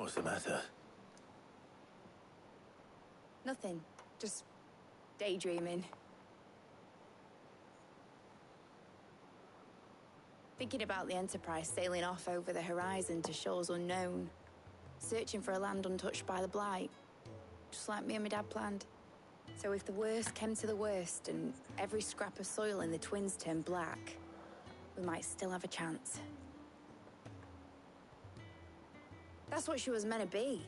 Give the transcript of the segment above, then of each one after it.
What's the matter? Nothing. Just daydreaming. Thinking about the Enterprise sailing off over the horizon to shores unknown. Searching for a land untouched by the Blight. Just like me and my dad planned. So if the worst came to the worst and every scrap of soil in the Twins turned black, we might still have a chance. That's what she was meant to be.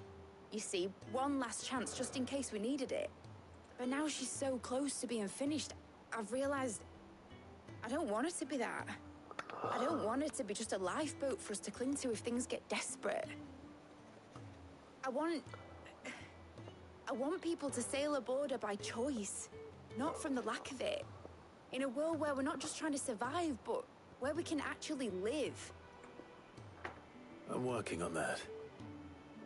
You see, one last chance just in case we needed it. But now she's so close to being finished, I've realized I don't want her to be that. I don't want her to be just a lifeboat for us to cling to if things get desperate. I want people to sail aboard her by choice, not from the lack of it. In a world where we're not just trying to survive, but where we can actually live. I'm working on that.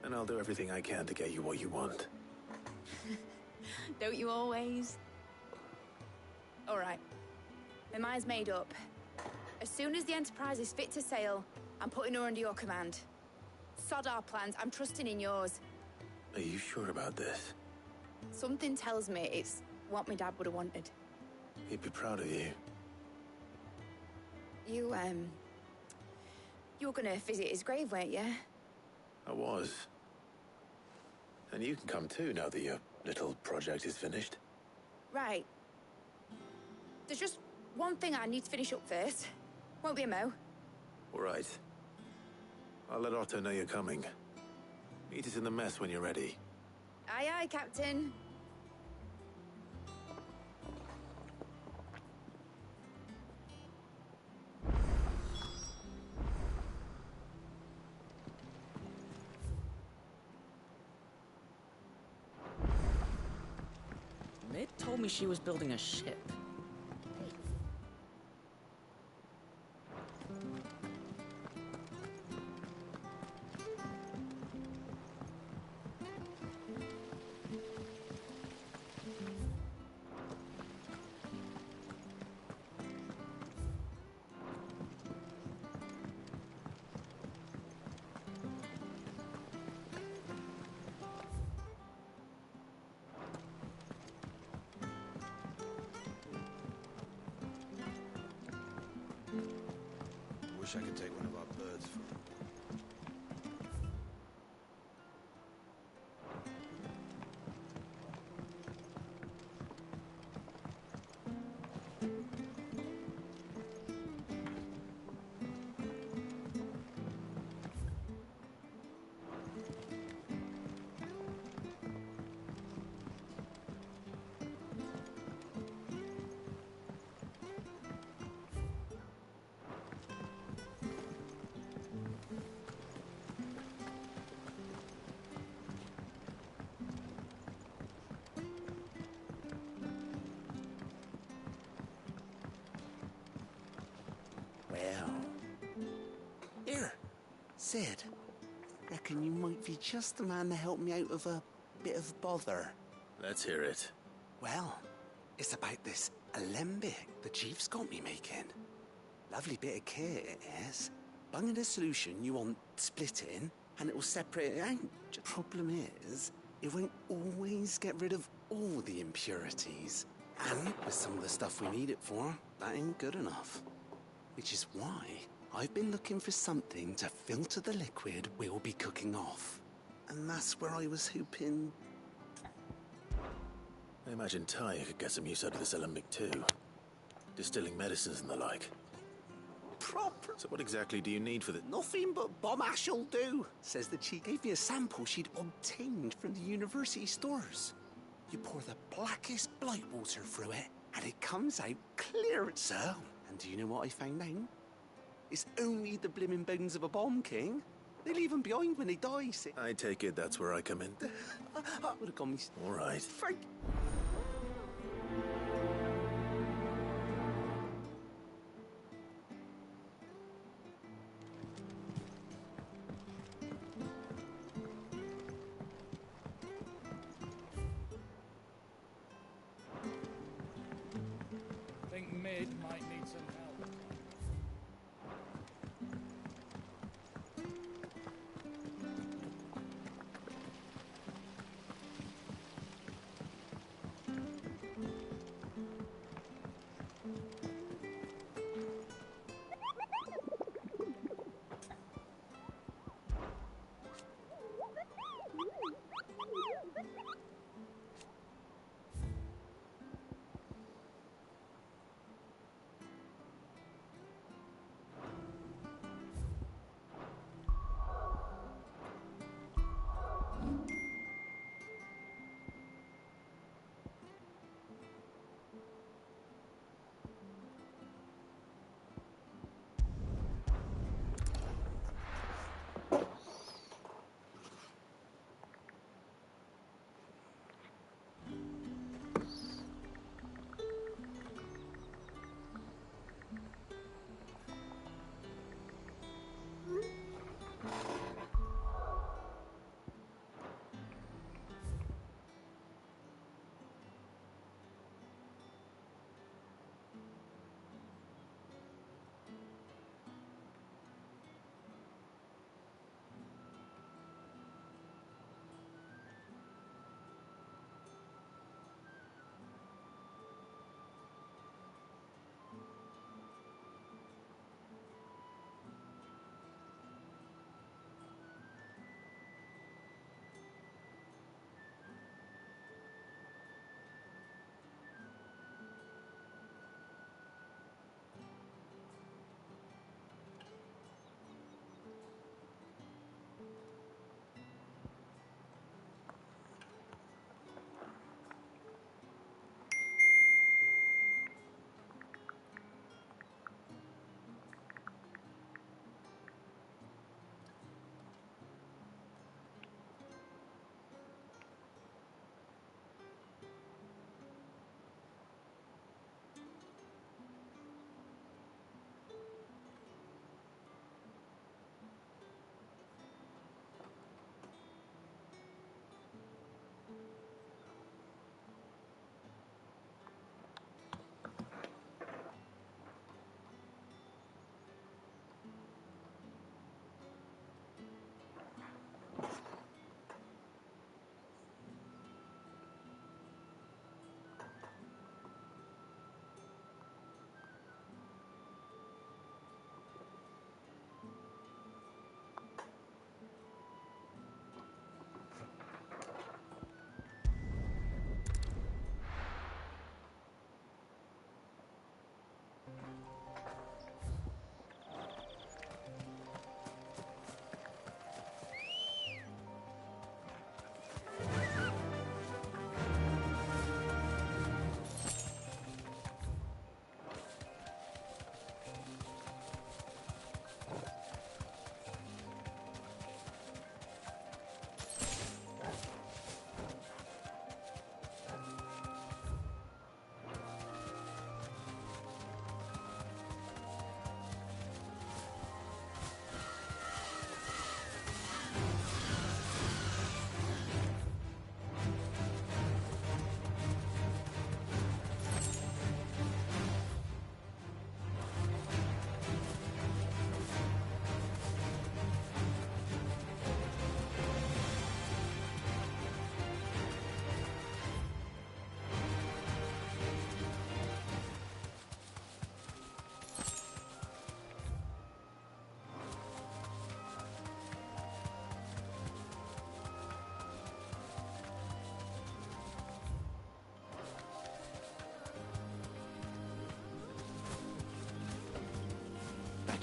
And I'll do everything I can to get you what you want. Don't you always? All right. My mind's made up. As soon as the Enterprise is fit to sail, I'm putting her under your command. Sod our plans, I'm trusting in yours. Are you sure about this? Something tells me it's what my dad would have wanted. He'd be proud of you. You were gonna visit his grave, weren't you? I was. And you can come too now that your little project is finished. Right. There's just one thing I need to finish up first. Won't be a mo. All right. I'll let Otto know you're coming. Meet us in the mess when you're ready. Aye, aye, Captain. Mid told me she was building a ship. Wish I could take one of our birds for him. Here, Sid. Reckon you might be just the man to help me out of a bit of bother. Let's hear it. Well, it's about this alembic the Chief's got me making. Lovely bit of kit it is. Bung in a solution you want splitting, and it'll separate it out. The problem is, it won't always get rid of all the impurities. And with some of the stuff we need it for, that ain't good enough. Which is why I've been looking for something to filter the liquid we'll be cooking off. And that's where I was hoping... I imagine Ty could get some use out of this alembic too. Distilling medicines and the like. Proper... So what exactly do you need for the... Nothing but bomb ash'll do, says the chief. Gave me a sample she'd obtained from the university stores. You pour the blackest blight water through it, and it comes out clear as hell. And do you know what I found out? It's only the blimmin' bones of a bomb king. They leave them behind when they die, see? I take it that's where I come in. I would have gone me... All right. Frank... Think Mid might need some help.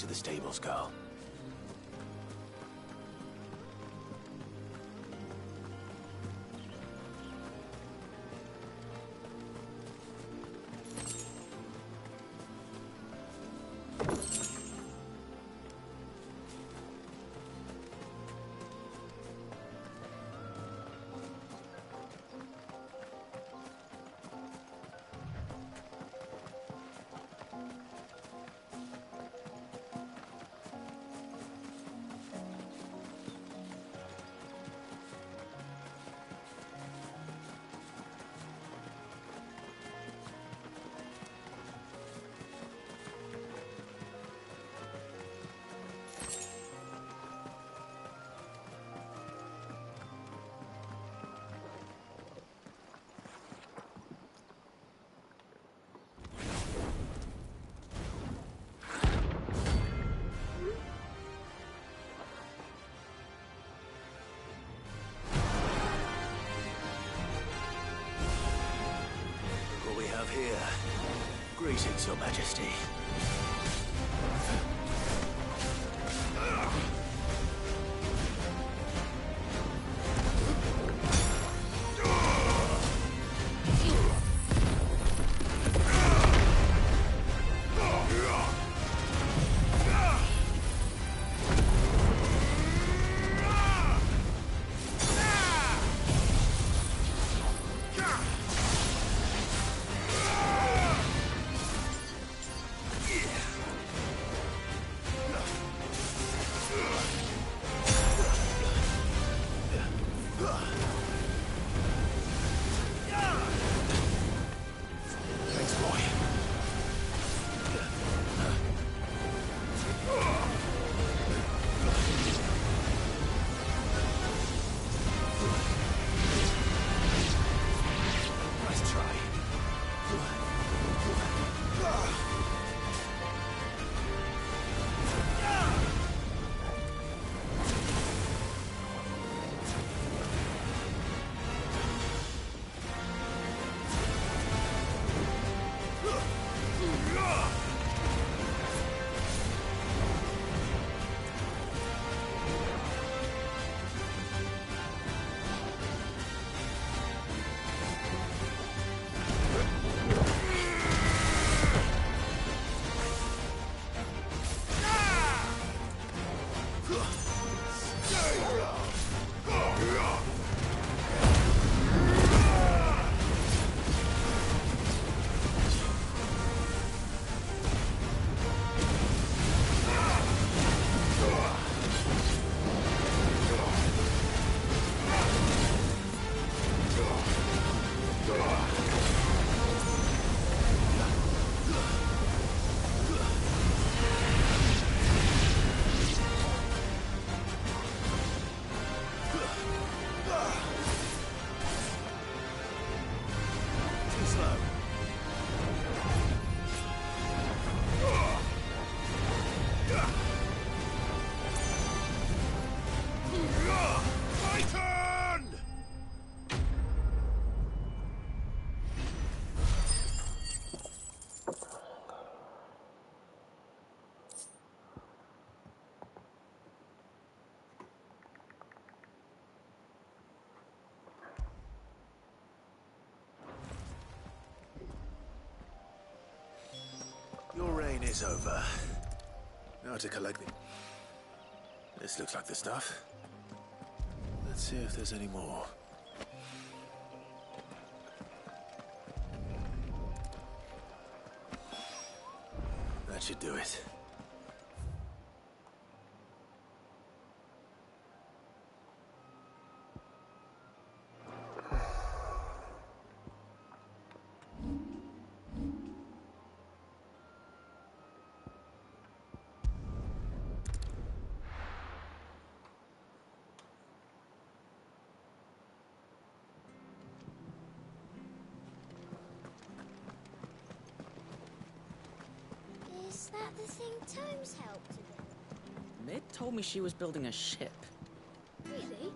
to the stables, Carl. Here. Greetings, Your Majesty. Your reign is over. Now to collect the... This looks like the stuff. Let's see if there's any more. That should do it. Is that the thing Tomes helped with? Mid told me she was building a ship. Really?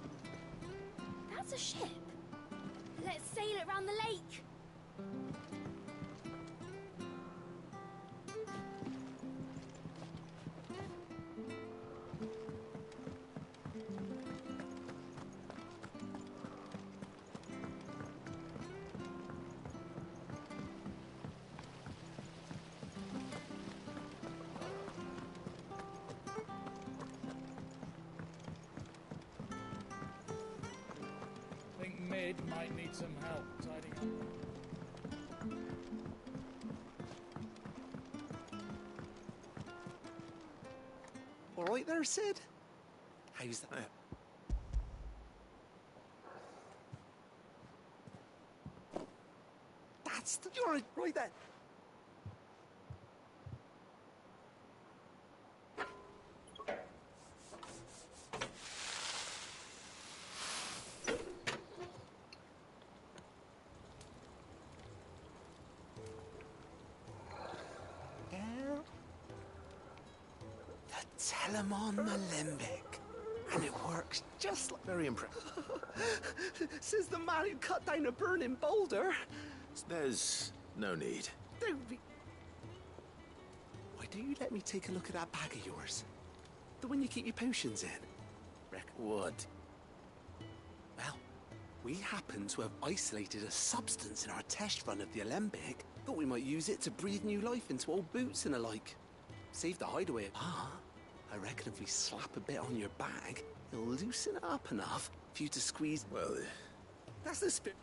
That's a ship. Let's sail it round the lake. Mid might need some help tidying up. All right there, Sid? How's that? You're right there. The Telemon Alembic. And it works just like... Very impressive. Says the man who cut down a burning boulder. There's no need. Don't be... Why don't you let me take a look at that bag of yours? The one you keep your potions in. What? Well, we happen to have isolated a substance in our test run of the Alembic. Thought we might use it to breathe new life into old boots and the like. Save the hideaway. Ah, I reckon if we slap a bit on your bag, it'll loosen it up enough for you to squeeze... Well, That's the spirit.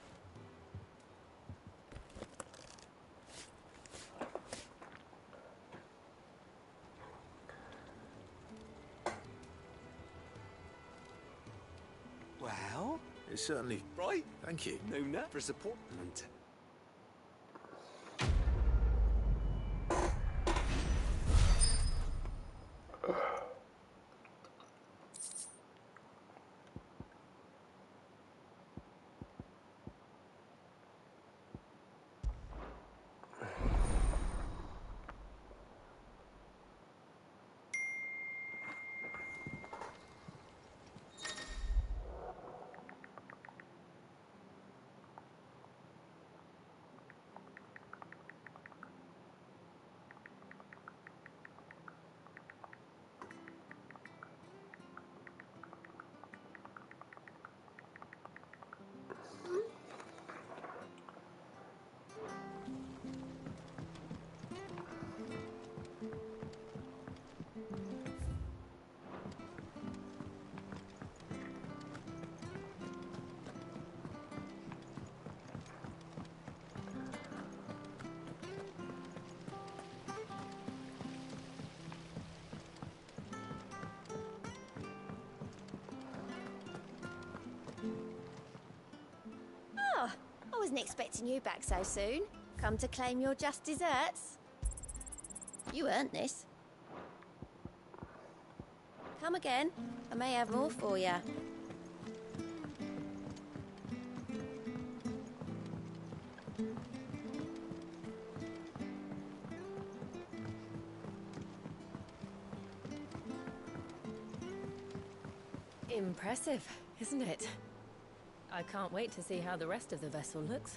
Well, it's certainly... right. Thank you. No net for support. I wasn't expecting you back so soon. Come to claim your just desserts? You earned this. Come again. I may have more for you. Impressive, isn't it? I can't wait to see how the rest of the vessel looks.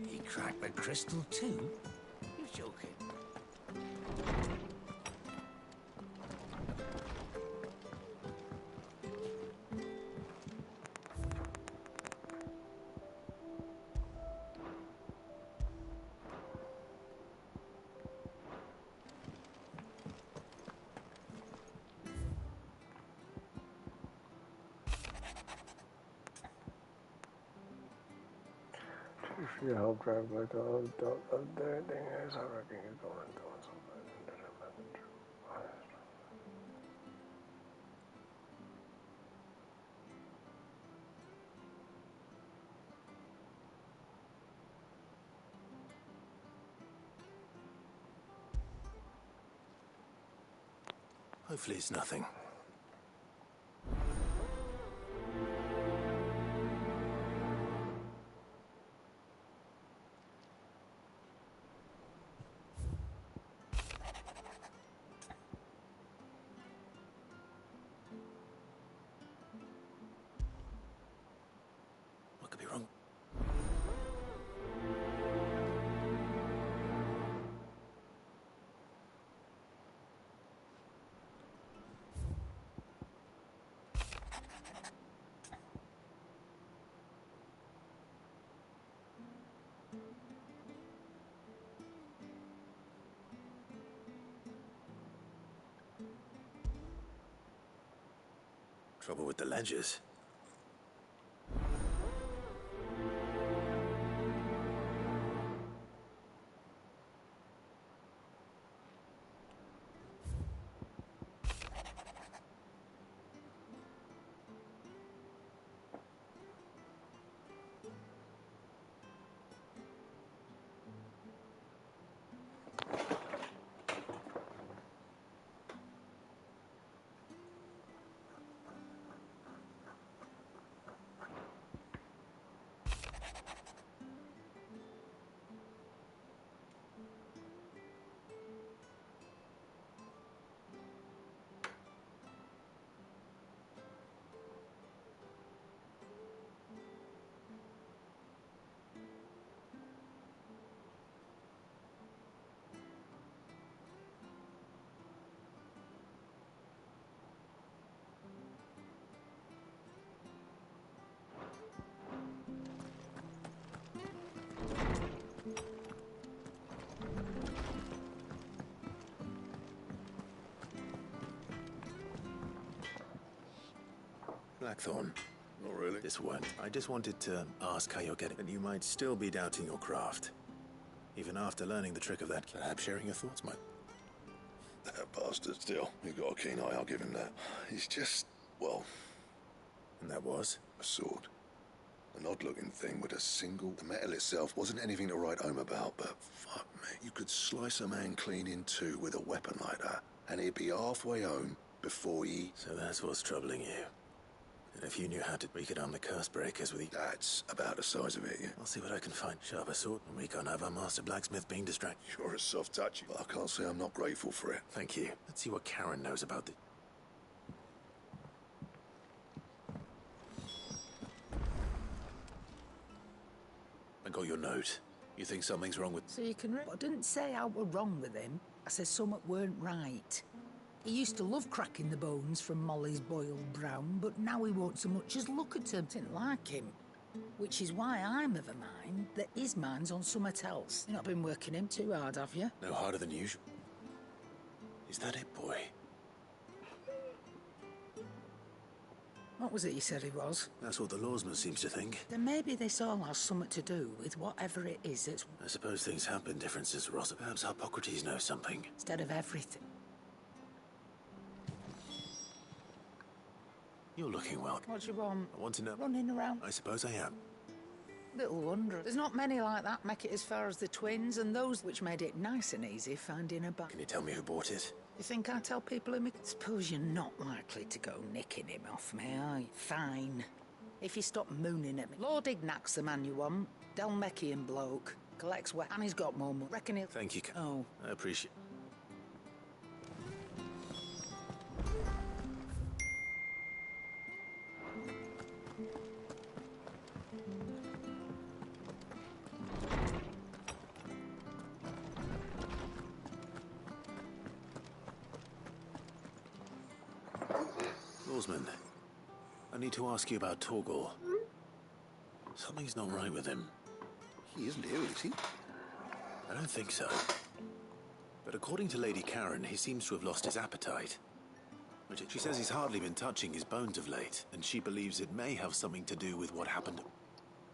He cracked the crystal too? You're joking. If you help drive like the thing is, I reckon you're going doing something. Hopefully it's nothing. What could be wrong? Trouble with the ledgers. Blackthorn. Not really. This won't. I just wanted to ask how you're getting. And you might still be doubting your craft. Even after learning the trick of that, perhaps sharing your thoughts might. That bastard still. He got a keen eye, I'll give him that. He's just, well... And that was? A sword. An odd-looking thing with a single... The metal itself wasn't anything to write home about, but fuck me. You could slice a man clean in two with a weapon like that, and he'd be halfway home before he... So that's what's troubling you. And if you knew how to, we could arm the curse breakers with That's about the size of it, yeah. I'll see what I can find. Sharper sword, and we can't have our master blacksmith being distracted. You're a soft touch, but I can't say I'm not grateful for it. Thank you. Let's see what Karen knows about the... I got your note. You think something's wrong with... So you can... I didn't say I were wrong with him. I said something weren't right. He used to love cracking the bones from Molly's boiled brown, but now he won't so much as look at him. Didn't like him. Which is why I'm of a mind that his mind's on something else. You've not been working him too hard, have you? No harder than usual. Is that it, boy? What was it you said he was? That's what the lawsman seems to think. Then maybe this all has something to do with whatever it is that's... I suppose things have been different since Rosa. Perhaps Hippocrates knows something. Instead of everything. You're looking well. What do you want? I want to know... Running around? I suppose I am. Little wonder. There's not many like that make it as far as the twins, and those which made it nice and easy finding a bag. Can you tell me who bought it? You think I tell people who... Suppose you're not likely to go nicking him off me, are you? Fine. If you stop mooning at me. Lord Ignac's the man you want. Delmeckian bloke. Collects wet, and he's got more money. Reckon he'll... Thank you. Oh. I appreciate... Lawsman, I need to ask you about Torgal. Something's not right with him. He isn't ill, is he? I don't think so. But according to Lady Karen, he seems to have lost his appetite. She says he's hardly been touching his bones of late, and she believes it may have something to do with what happened.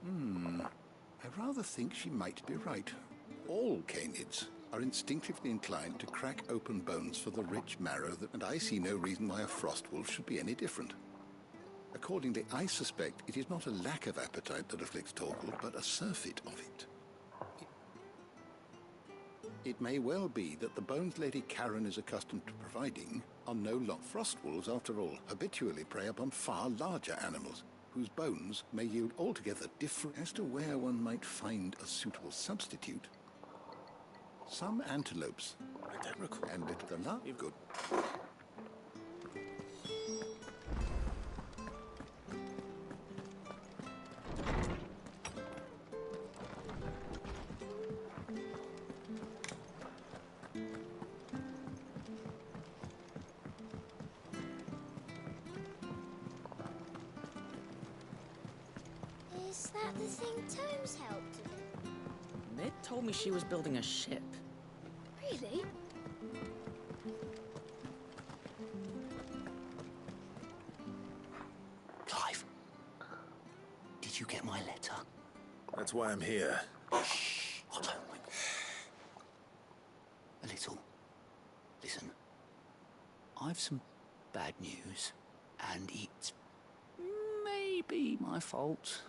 I rather think she might be right. All canids are instinctively inclined to crack open bones for the rich marrow, and I see no reason why a frostwolf should be any different. Accordingly, I suspect it is not a lack of appetite that afflicts Torgal, but a surfeit of it. It may well be that the bones Lady Karen is accustomed to providing are no longer frostwolves, after all, habitually prey upon far larger animals, whose bones may yield altogether different. As to where one might find a suitable substitute, some antelopes, I don't recall. and little the you've good. Is that the thing Tomes helped to do? Nid told me she was building a ship. Really? you get my letter? That's why I'm here. Shh, Otto. A little. Listen, I've some bad news, and it's maybe my fault,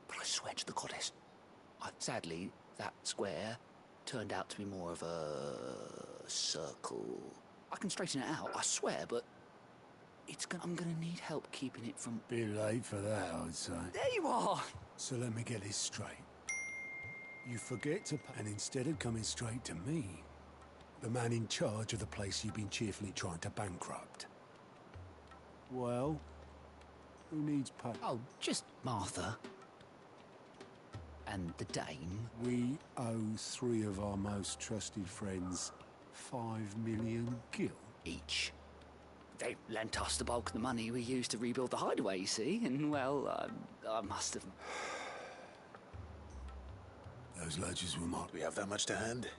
but I swear to the goddess, sadly, that square turned out to be more of a circle. I can straighten it out, I swear, but I'm gonna need help keeping it from... Bit late for that, I'd say. There you are! So let me get this straight. You forget to pay, and instead of coming straight to me, the man in charge of the place you've been cheerfully trying to bankrupt. Well, who needs pay? Oh, just Martha. And the dame. We owe 3 of our most trusted friends 5 million gil. Each. They lent us the bulk of the money we used to rebuild the hideaway, you see, and, well, I must have... Those ledgers were marked. Do we have that much to hand?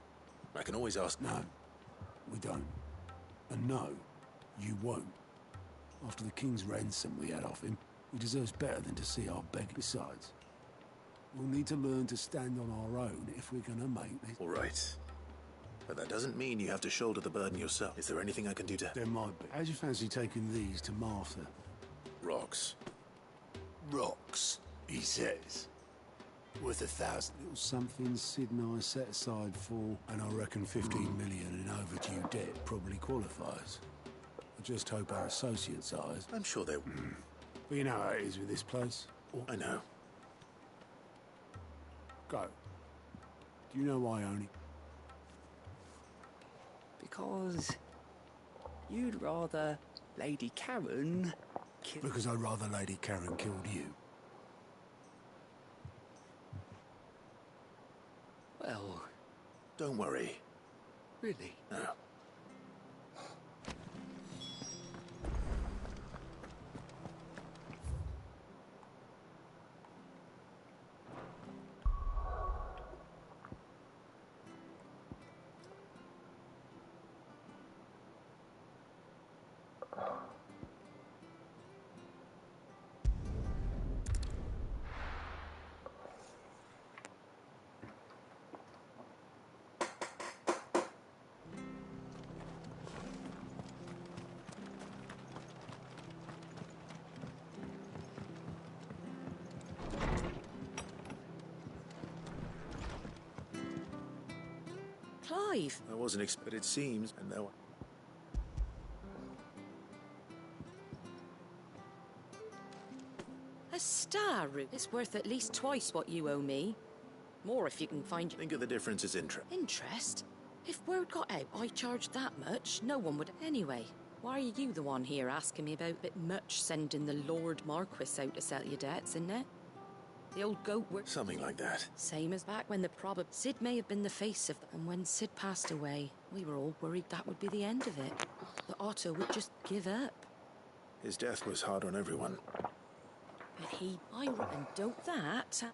I can always ask. No, we don't. And no, you won't. After the king's ransom we had off him, he deserves better than to see our beg. Besides, we'll need to learn to stand on our own if we're gonna make this. All right. But that doesn't mean you have to shoulder the burden yourself. Is there anything I can do to... There might be. How'd you fancy taking these to Martha? Rocks. Rocks, he says. Worth 1,000. Little something Sid and I set aside for, and I reckon 15 million in overdue debt probably qualifies. I just hope our associates' eyes. I'm sure they... But you know how it is with this place. I know. Go. Do you know why, Oni? Because you'd rather Lady Karen kill... Because I'd rather Lady Karen killed you. Well... Don't worry. Really? No. Clive! I wasn't but it seems, and no... A star route. It's worth at least twice what you owe me. More if you can find... Think of the difference as interest. Interest? If word got out I charged that much, no one would... Anyway, why are you the one here asking me about bit much sending the Lord Marquis out to settle your debts, isn't it? The old goat were... Something like that. Same as back when the Sid may have been the face of... And when Sid passed away, we were all worried that would be the end of it. That Otto would just give up. His death was hard on everyone. But and don't that...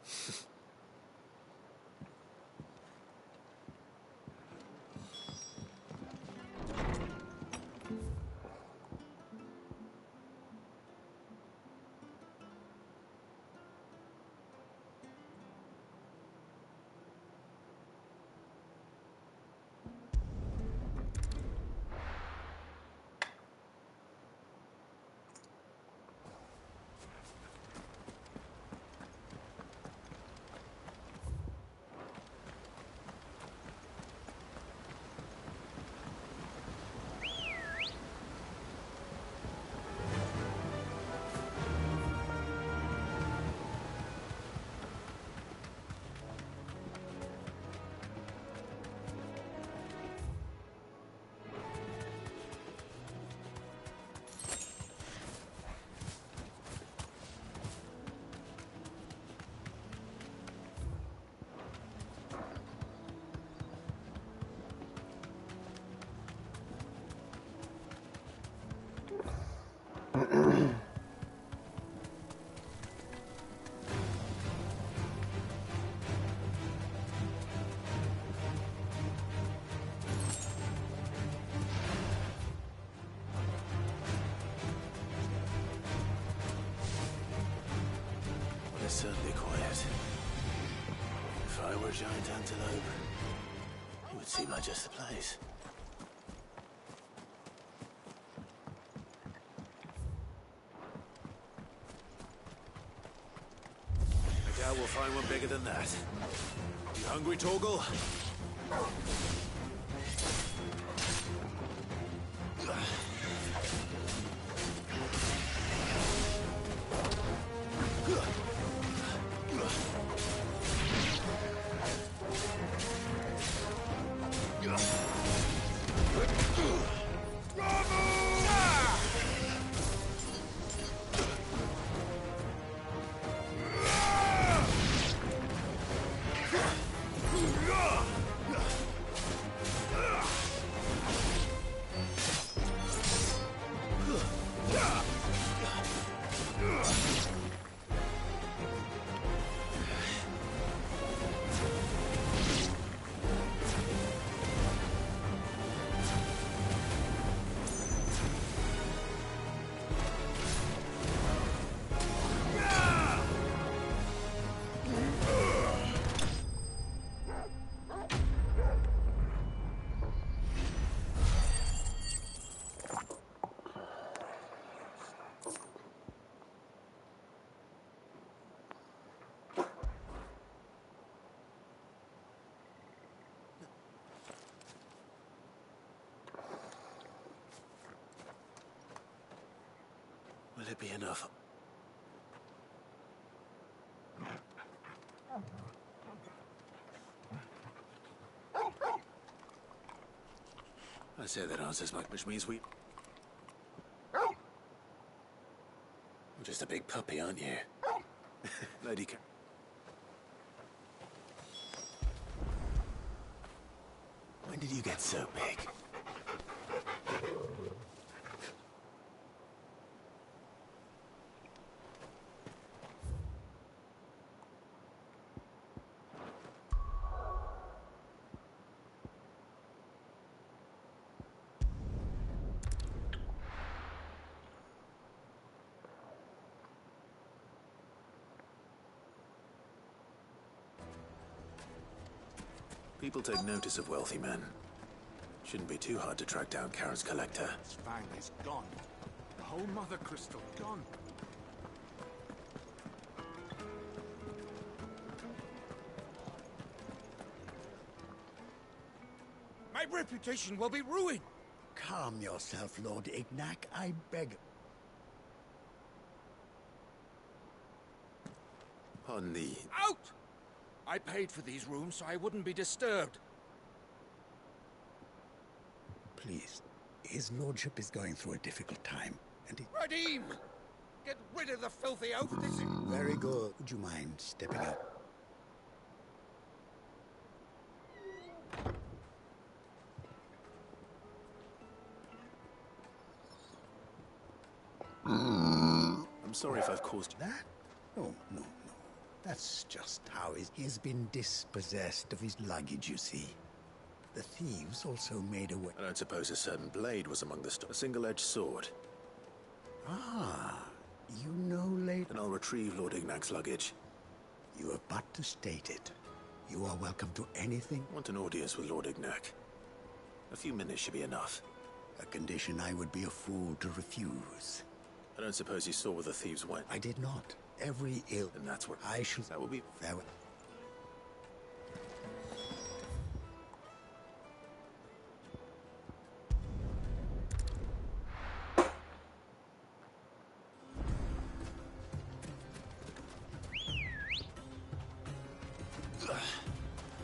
certainly quiet. If I were a giant antelope, it would seem like just the place. I doubt we'll find one bigger than that. You hungry, Torgal? Will it be enough? I say that answers much, which means we... You're just a big puppy, aren't you? Lady Ca... When did you get so big? People take notice of wealthy men. Shouldn't be too hard to track down Charon's collector. Fang is gone. The whole Mother Crystal gone. My reputation will be ruined. Calm yourself, Lord Ignac, I beg. On the... Out! I paid for these rooms so I wouldn't be disturbed. Please. His lordship is going through a difficult time, and he... Radim! Get rid of the filthy oaf. This is... Very good. Would you mind stepping up? I'm sorry if I've caused... That? Oh, no. That's just how he's been dispossessed of his luggage, you see. The thieves also made away... I don't suppose a certain blade was among the a single-edged sword. Ah, you know late... Then I'll retrieve Lord Ignac's luggage. You have but to state it. You are welcome to anything. I want an audience with Lord Ignac. A few minutes should be enough. A condition I would be a fool to refuse. I don't suppose you saw where the thieves went. I did not. Every ill... And that's what... I shall... That will be... Farewell.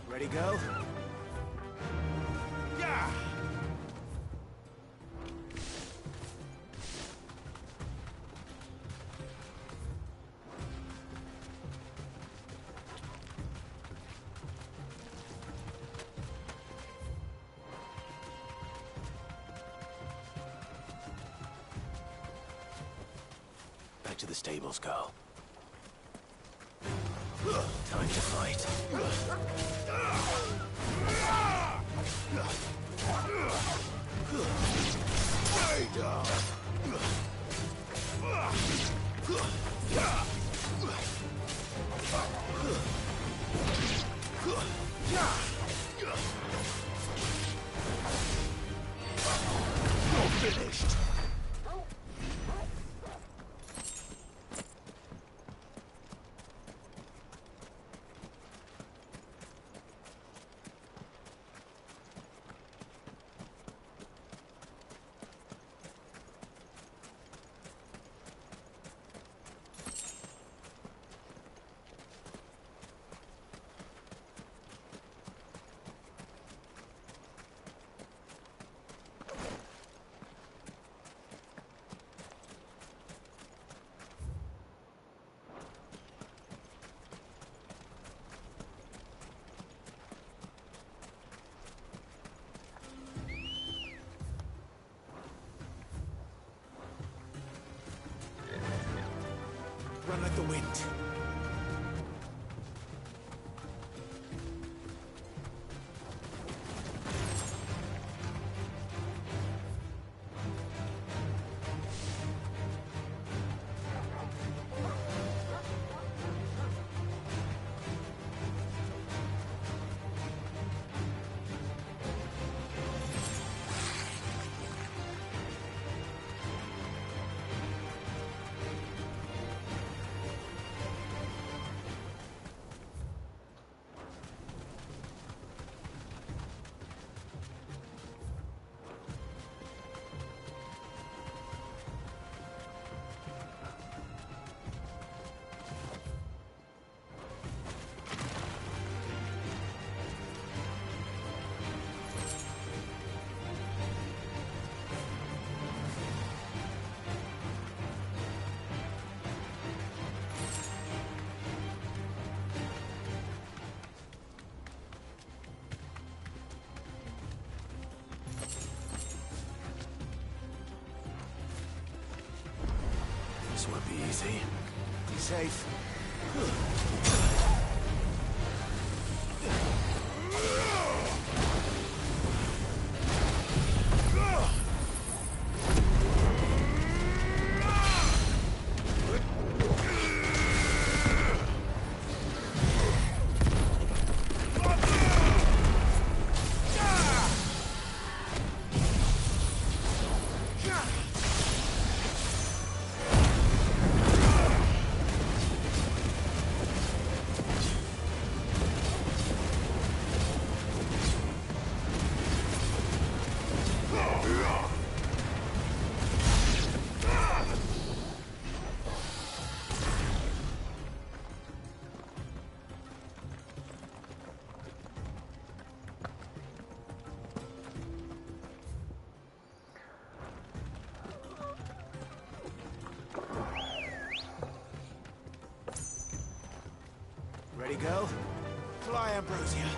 Ready, go? Yeah! Back to the stables, Carl. Time to fight. run like the wind. This won't be easy. Be safe. Ready, girl? Fly, Ambrosia.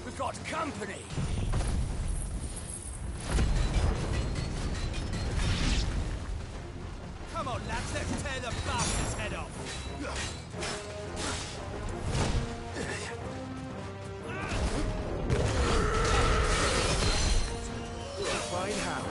We've got company! Come on, lads, let's tear the bastard's head off! Fine how.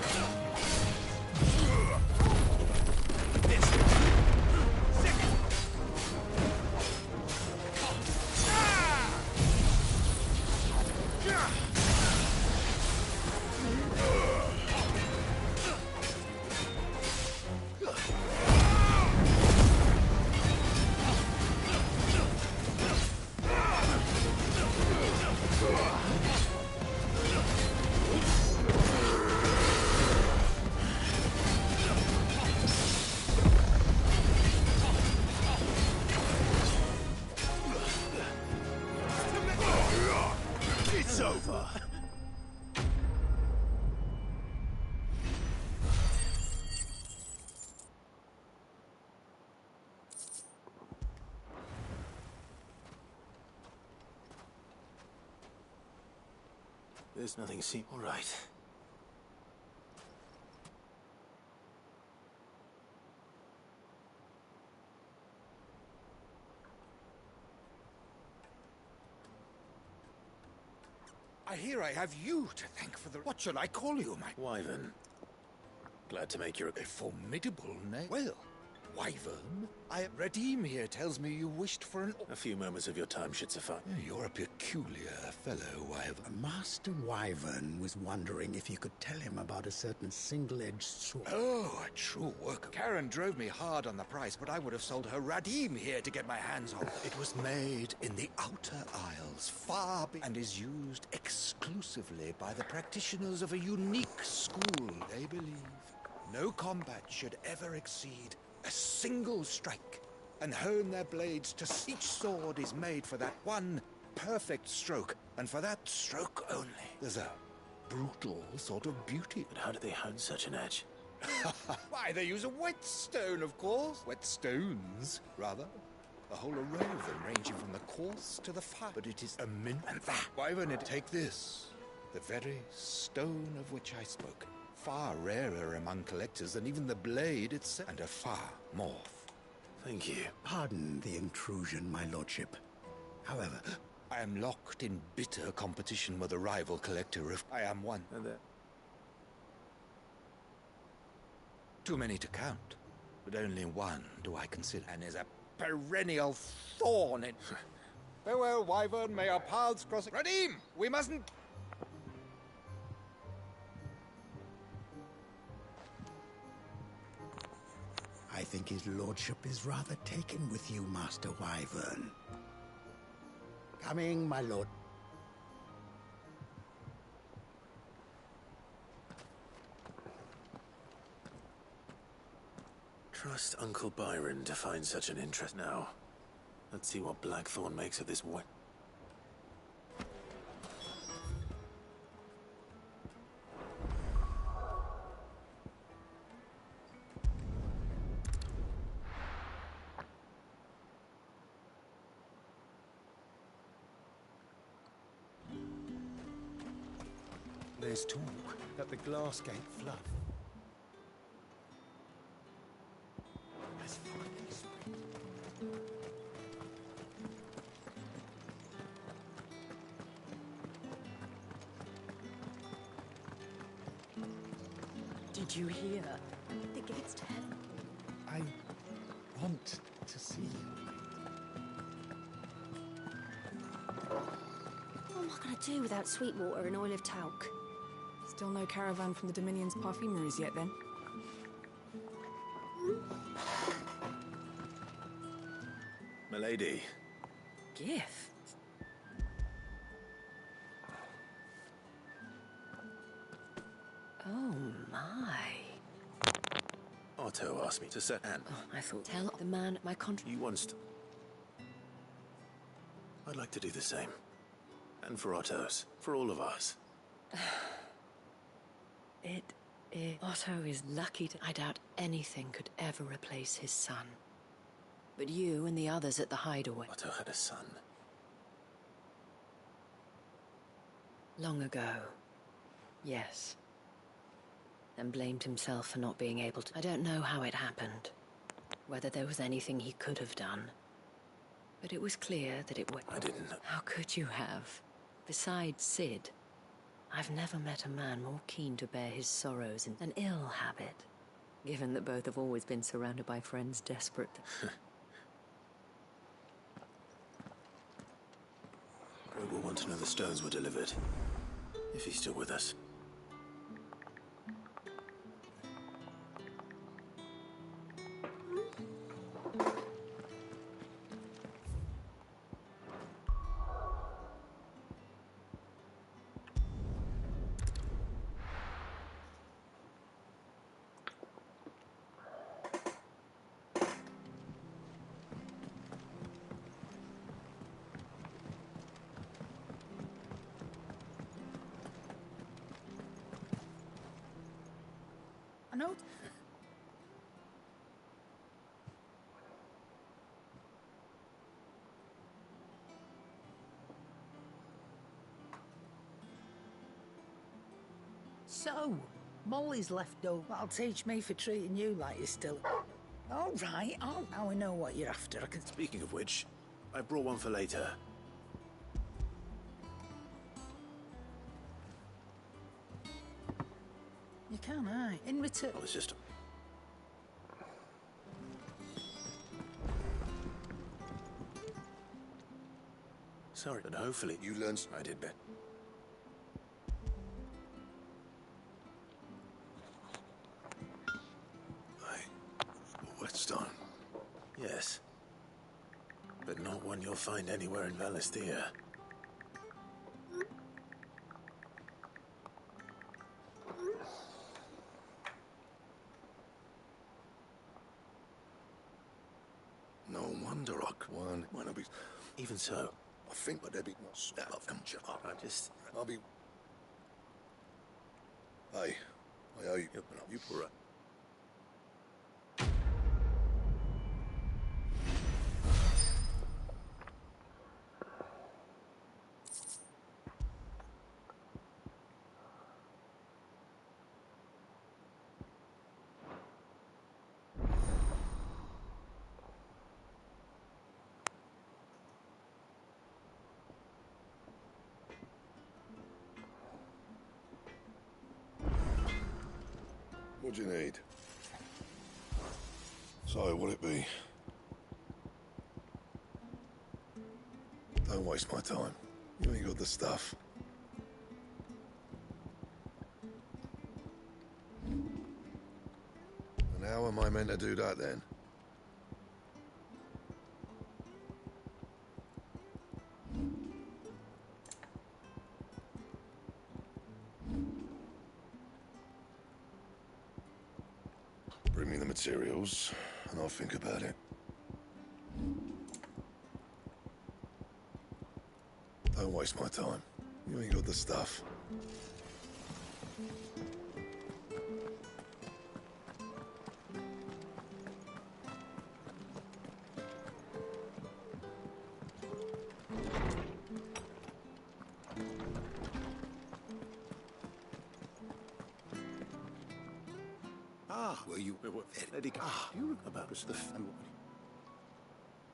There's nothing all right. I hear I have you to thank for the... What shall I call you, my... Wyvern. Glad to make your... A formidable name. Well, Wyvern, Radim here tells me you wished for an... A few moments of your time should suffice. You're a peculiar fellow, Wyvern. Master Wyvern was wondering if you could tell him about a certain single-edged sword. Oh, a true worker. Karen drove me hard on the price, but I would have sold her Radim here to get my hands on it. It was made in the Outer Isles, and is used exclusively by the practitioners of a unique school, they believe. No combat should ever exceed a single strike, and hone their blades to each sword is made for that one perfect stroke, and for that stroke only. There's a brutal sort of beauty. But how do they hone such an edge? Why, they use a whetstone, of course. Whetstones, rather. A whole array of them, ranging from the coarse to the fine. But it is a and that. Wyvern, take this. The very stone of which I spoke. Far rarer among collectors than even the blade itself, and a far more. Thank you. Pardon the intrusion, my lordship. However, I am locked in bitter competition with a rival collector of... I am one. Too many to count, but only one do I consider, and is a perennial thorn in... Farewell, Wyvern, may our paths cross... Radim, we mustn't... I think his lordship is rather taken with you, Master Wyvern. Coming, my lord. Trust Uncle Byron to find such an interest now. Let's see what Blackthorn makes of this wet. There's talk that the Glassgate fluff has finally spread. Did you hear? The gates to heaven. I want to see you. What am I going to do without Sweetwater and Oil of Talc? Still no caravan from the Dominion's parfumeries yet, then? Milady. Gift? Oh, my. Otto asked me to set Anne. Oh, I thought, tell the man my contract. You once... I'd like to do the same. And for Otto's. For all of us. Otto is lucky I doubt anything could ever replace his son. But you and the others at the hideaway... Otto had a son. Long ago. Yes. And blamed himself for not being able to... I don't know how it happened. Whether there was anything he could have done. But it was clear that it was... I didn't know. How could you have? Besides Sid, I've never met a man more keen to bear his sorrows in an ill habit, given that both have always been surrounded by friends desperate. Greg will want to know the stones were delivered. If he's still with us. So, Molly's left over. That'll teach me for treating you like you're still... All right, now we know what you're after. I can... Speaking of which, I brought one for later. You can, aye. In return... I was just... Sorry, but hopefully... You learned... I did bet. Whetstone. Yes. But not one you'll find anywhere in Valisthea. No wonder I one when I be. Even so, I think that there'd be more stuff. I just... I'll be. Hey, I owe you. You were right. What do you need? So, what'll it be? Don't waste my time. You ain't got the stuff. And how am I meant to do that then? Bring me the materials, and I'll think about it. Don't waste my time. You ain't got the stuff. Were you... Lady... you remember about the family?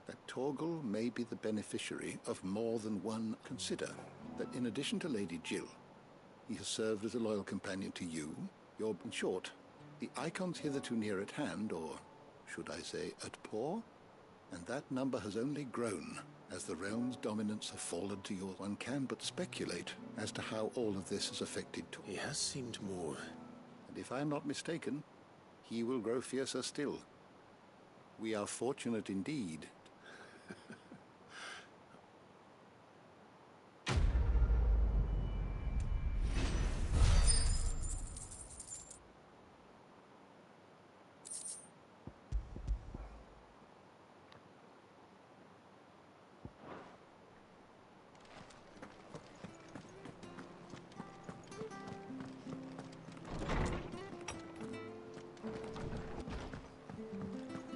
That Torgal may be the beneficiary of more than one. Consider that in addition to Lady Jill, he has served as a loyal companion to you, in short, the icons hitherto near at hand, or should I say at paw, and that number has only grown as the realm's dominance have fallen to yours. One can but speculate as to how all of this has affected Torgal. He has seemed more... And if I am not mistaken, he will grow fiercer still. We are fortunate indeed.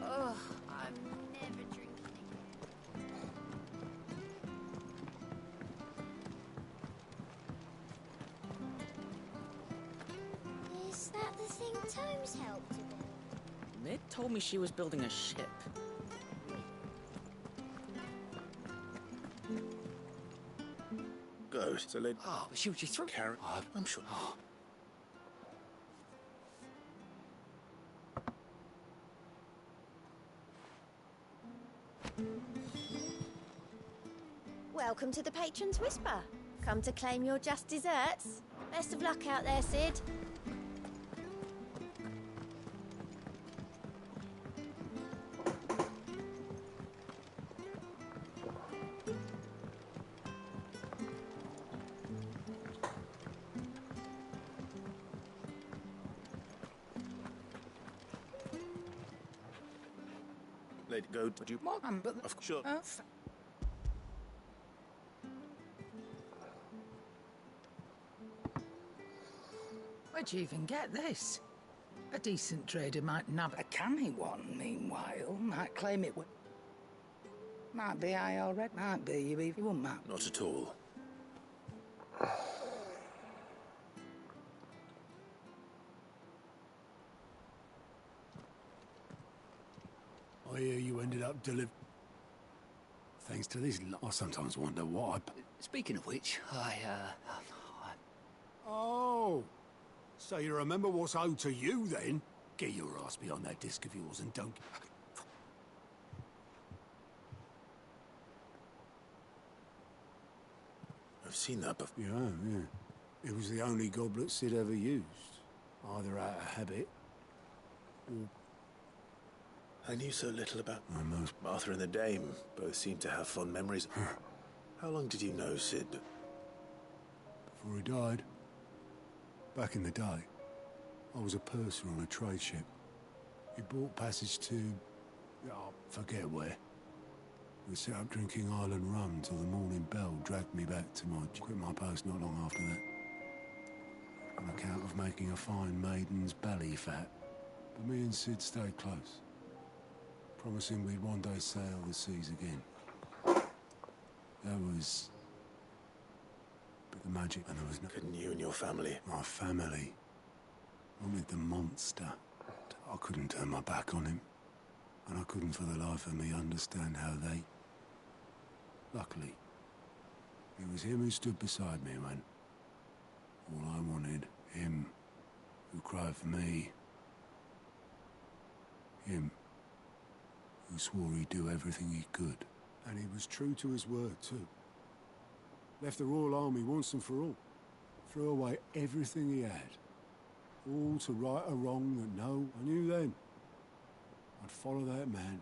Oh, I'm never drinking again. Is that the thing Tomes helped to build? Mid told me she was building a ship. Good. So let... Oh, but she was just through. Karen... I'm sure... Welcome to the Patron's Whisper. Come to claim your just desserts. Best of luck out there, Sid. Lady, go... Would you... But... Of course. Sure. Where'd you even get this? A decent trader might nab a canny one, meanwhile. Might claim it would... Might be I already. Might be you even wouldn't map. Not at all. I hear you ended up thanks to this, I sometimes wonder why. Speaking of which, Oh, so you remember what's owed to you then? Get your ass behind that disc of yours and don't. I've seen that before. Yeah. It was the only goblet Sid ever used, either out of habit or. I knew so little about Almost. Martha and the Dame. Both seem to have fond memories. How long did you know Sid? Before he died. Back in the day, I was a purser on a trade ship. He bought passage to... forget where. We set up drinking island rum till the morning bell dragged me back to quit my post not long after that. On account of making a fine maiden's belly fat. But me and Sid stayed close. Promising we'd one day sail the seas again. That was... But the magic, and there was no... Couldn't you and your family? My family wanted the monster. I couldn't turn my back on him. And I couldn't for the life of me understand how they... Luckily, it was him who stood beside me when... All I wanted, him who cried for me. Him who swore he'd do everything he could. And he was true to his word, too. Left the Royal Army once and for all. Threw away everything he had. All to right a wrong that I knew then. I'd follow that man.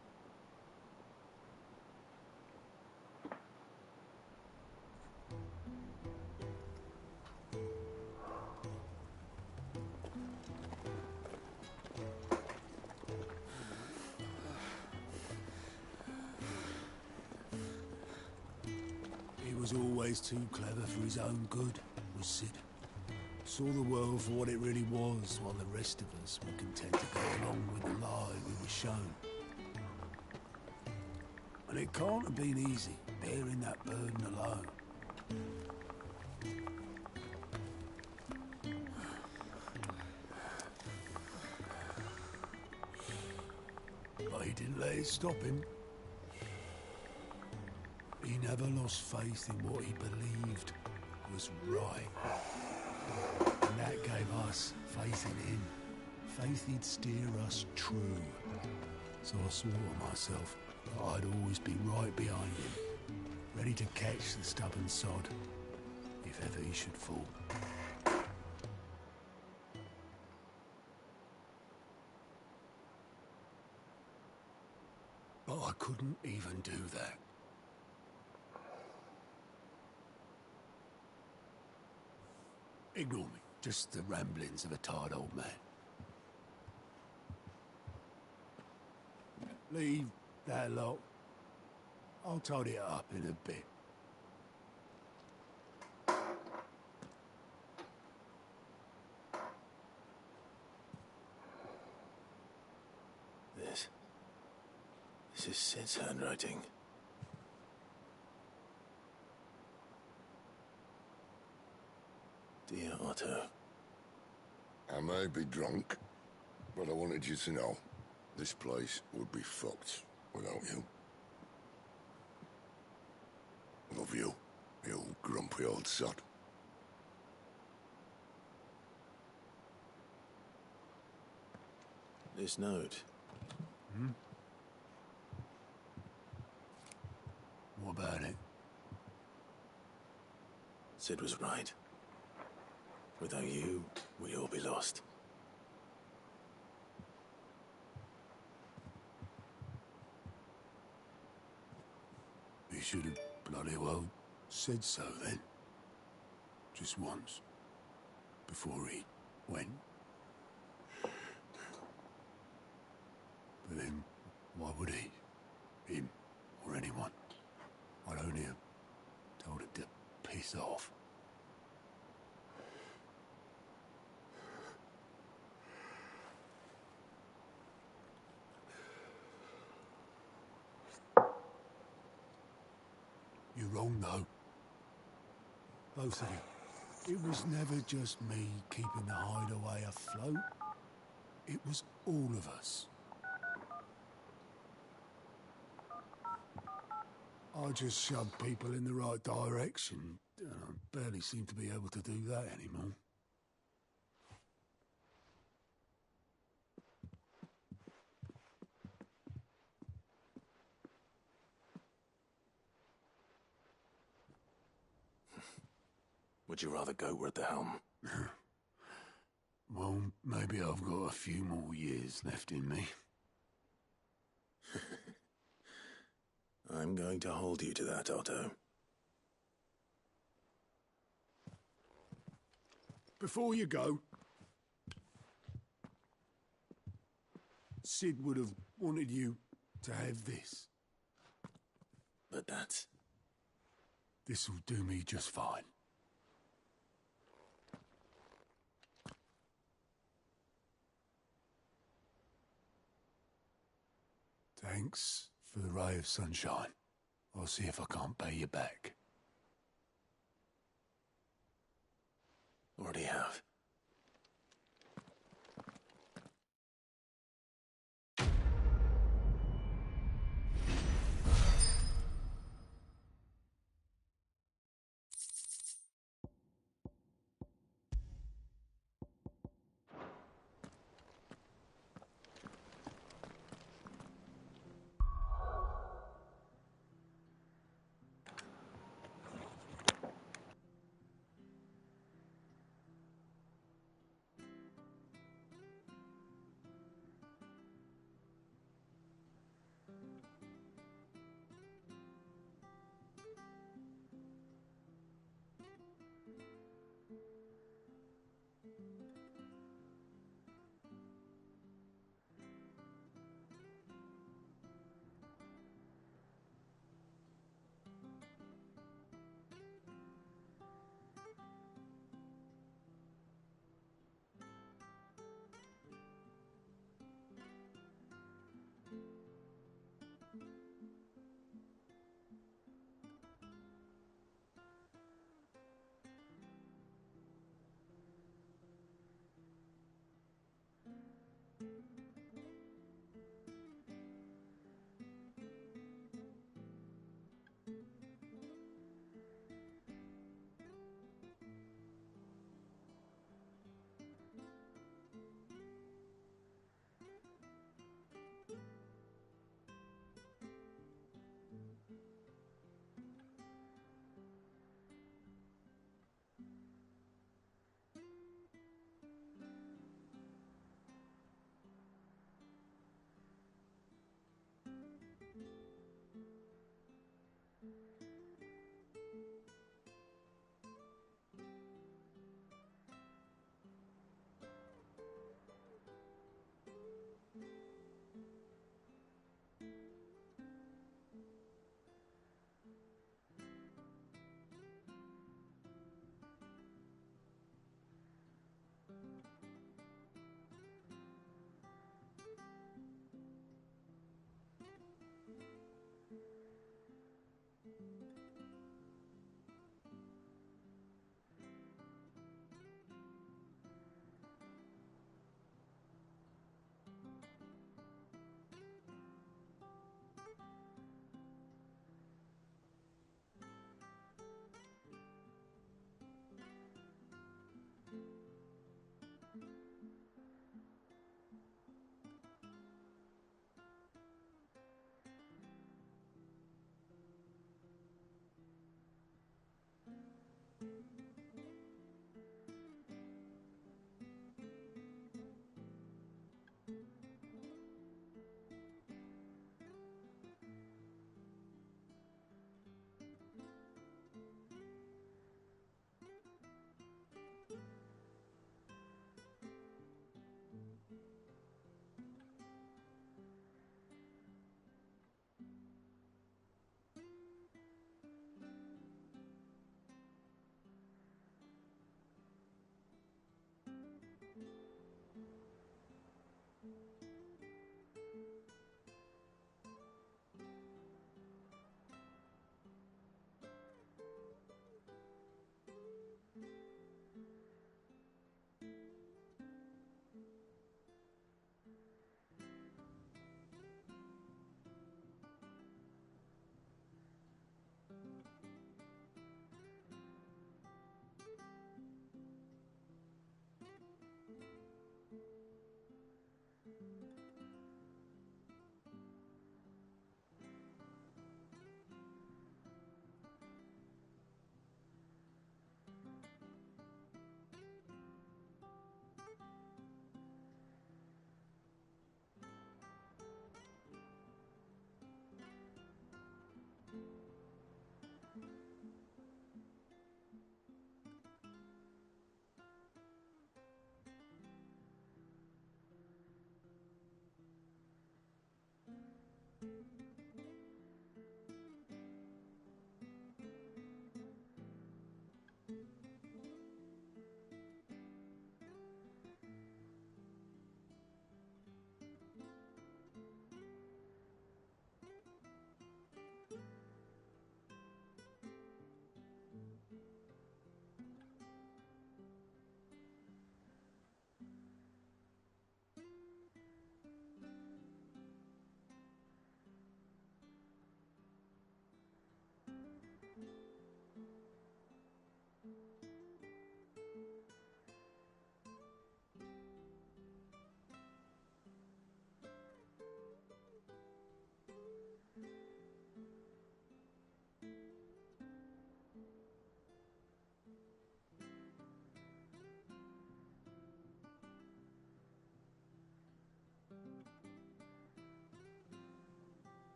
He was always too clever for his own good, was Sid. Saw the world for what it really was, while the rest of us were content to go along with the lie we were shown. And it can't have been easy, bearing that burden alone. But he didn't let it stop him. He never lost faith in what he believed was right. And that gave us faith in him. Faith he'd steer us true. So I swore to myself that I'd always be right behind him, ready to catch the stubborn sod, if ever he should fall. But I couldn't even do that. Ignore me. Just the ramblings of a tired old man. Leave that lot. I'll tidy it up in a bit. This is Sid's handwriting. Dear Otto. I may be drunk, but I wanted you to know this place would be fucked without you. Love you, you grumpy old sod. This note. What about it? Sid was right. Without you, we'd all be lost. He should have bloody well said so then. Just once. Before he went. But then, why would he? Him, or anyone? I'd only have told him to piss off. You're wrong, though. Both of you. It was never just me keeping the hideaway afloat. It was all of us. I just shove people in the right direction. I barely seem to be able to do that anymore. Would you rather Goat at the helm? Well, maybe I've got a few more years left in me. I'm going to hold you to that, Otto. Before you go, Sid would have wanted you to have this. But that's... This'll do me just fine. Thanks for the ray of sunshine. I'll see if I can't pay you back. Already have.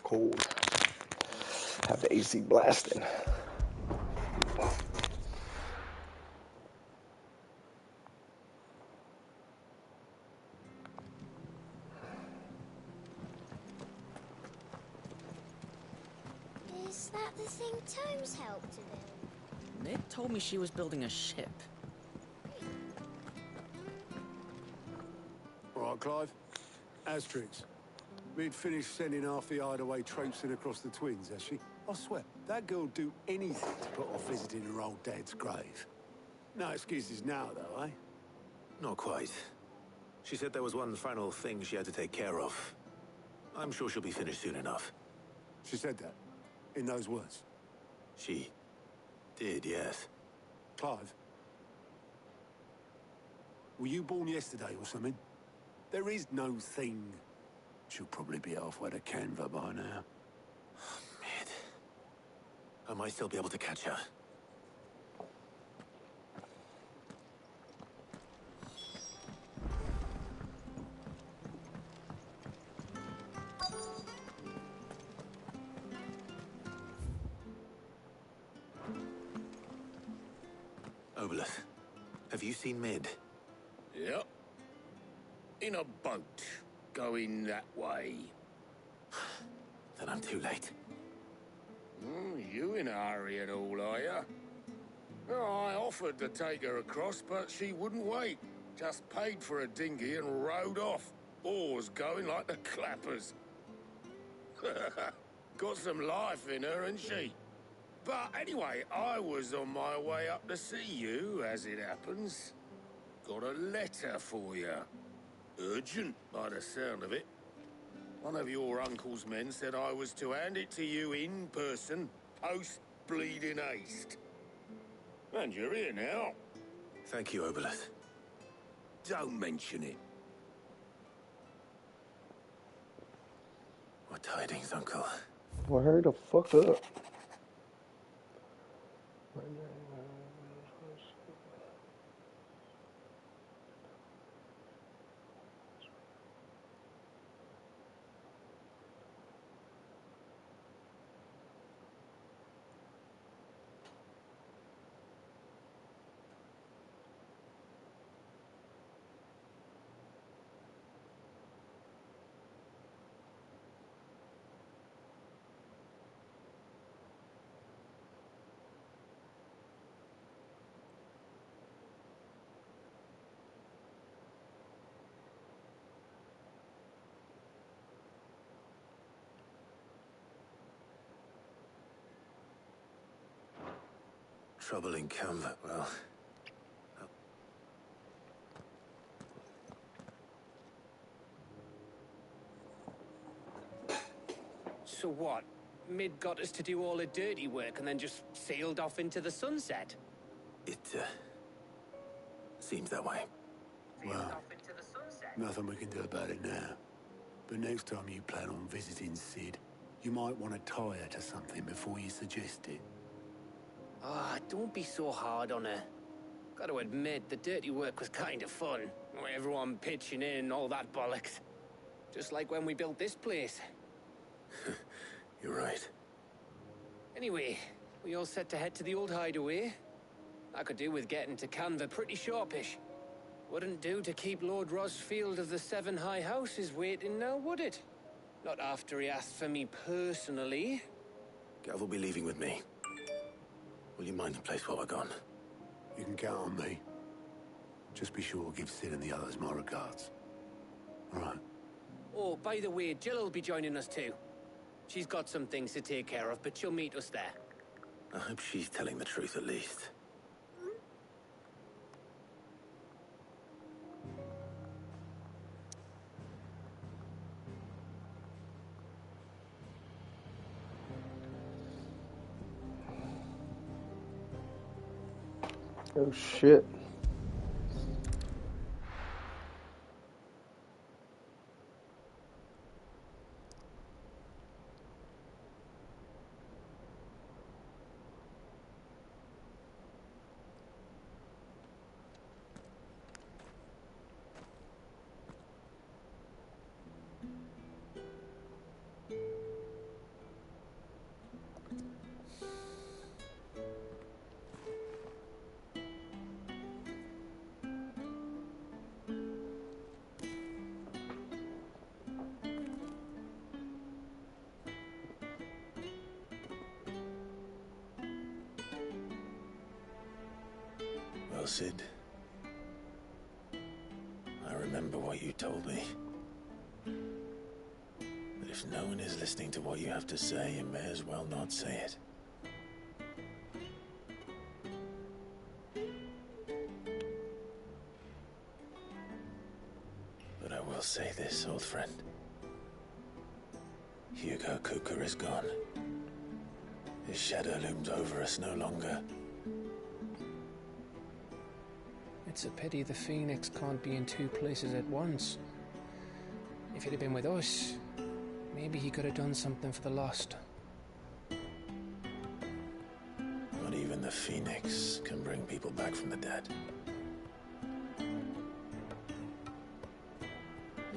Cold. Have the AC blasting. Is that the thing Tomes helped to build? Ned told me she was building a ship. All right, Clive. Asterix. We'd finished sending half the hideaway traipsing across the twins, has she? I swear, that girl'd do anything to put off visiting her old dad's grave. No excuses now, though, eh? Not quite. She said there was one final thing she had to take care of. I'm sure she'll be finished soon enough. She said that? In those words? She did, yes. Clive? Were you born yesterday or something? There is no thing. She'll probably be halfway to Canva by now. Mid. I might still be able to catch her. Obolus, have you seen Mid? Yep. In a boat, going that way. Then I'm too late. You in a hurry at all, are you? Oh, I offered to take her across, but she wouldn't wait. Just paid for a dinghy and rowed off. Oars going like the clappers. Got some life in her, ain't she? But anyway, I was on my way up to see you, as it happens. Got a letter for you. Urgent, by the sound of it. One of your uncle's men said I was to hand it to you in person, post-bleeding haste. And you're here now. Thank you, Obolus. Don't mention it. What tidings, Uncle? Well, hurry the fuck up. Trouble in Canva, well... So what? Mid got us to do all the dirty work and then just sailed off into the sunset? It, seems that way. Well, nothing we can do about it now. But next time you plan on visiting Sid, you might want to tie her to something before you suggest it. Ah, don't be so hard on her. Gotta admit, the dirty work was kind of fun. Everyone pitching in and all that bollocks. Just like when we built this place. You're right. Anyway, we all set to head to the old hideaway. I could do with getting to Canva pretty sharpish. Wouldn't do to keep Lord Rosfield of the Seven High Houses waiting now, would it? Not after he asked for me personally. Gav will be leaving with me. Will you mind the place while we're gone? You can count on me. Just be sure to give Sid and the others my regards. All right. Oh, by the way, Jill will be joining us too. She's got some things to take care of, but she'll meet us there. I hope she's telling the truth at least. Oh shit. Well, Sid, I remember what you told me. That if no one is listening to what you have to say, you may as well not say it. But I will say this, old friend. Hugo Cooker is gone. His shadow looms over us no longer. It's a pity the Phoenix can't be in two places at once. If he'd have been with us, maybe he could have done something for the Lost. Not even the Phoenix can bring people back from the dead.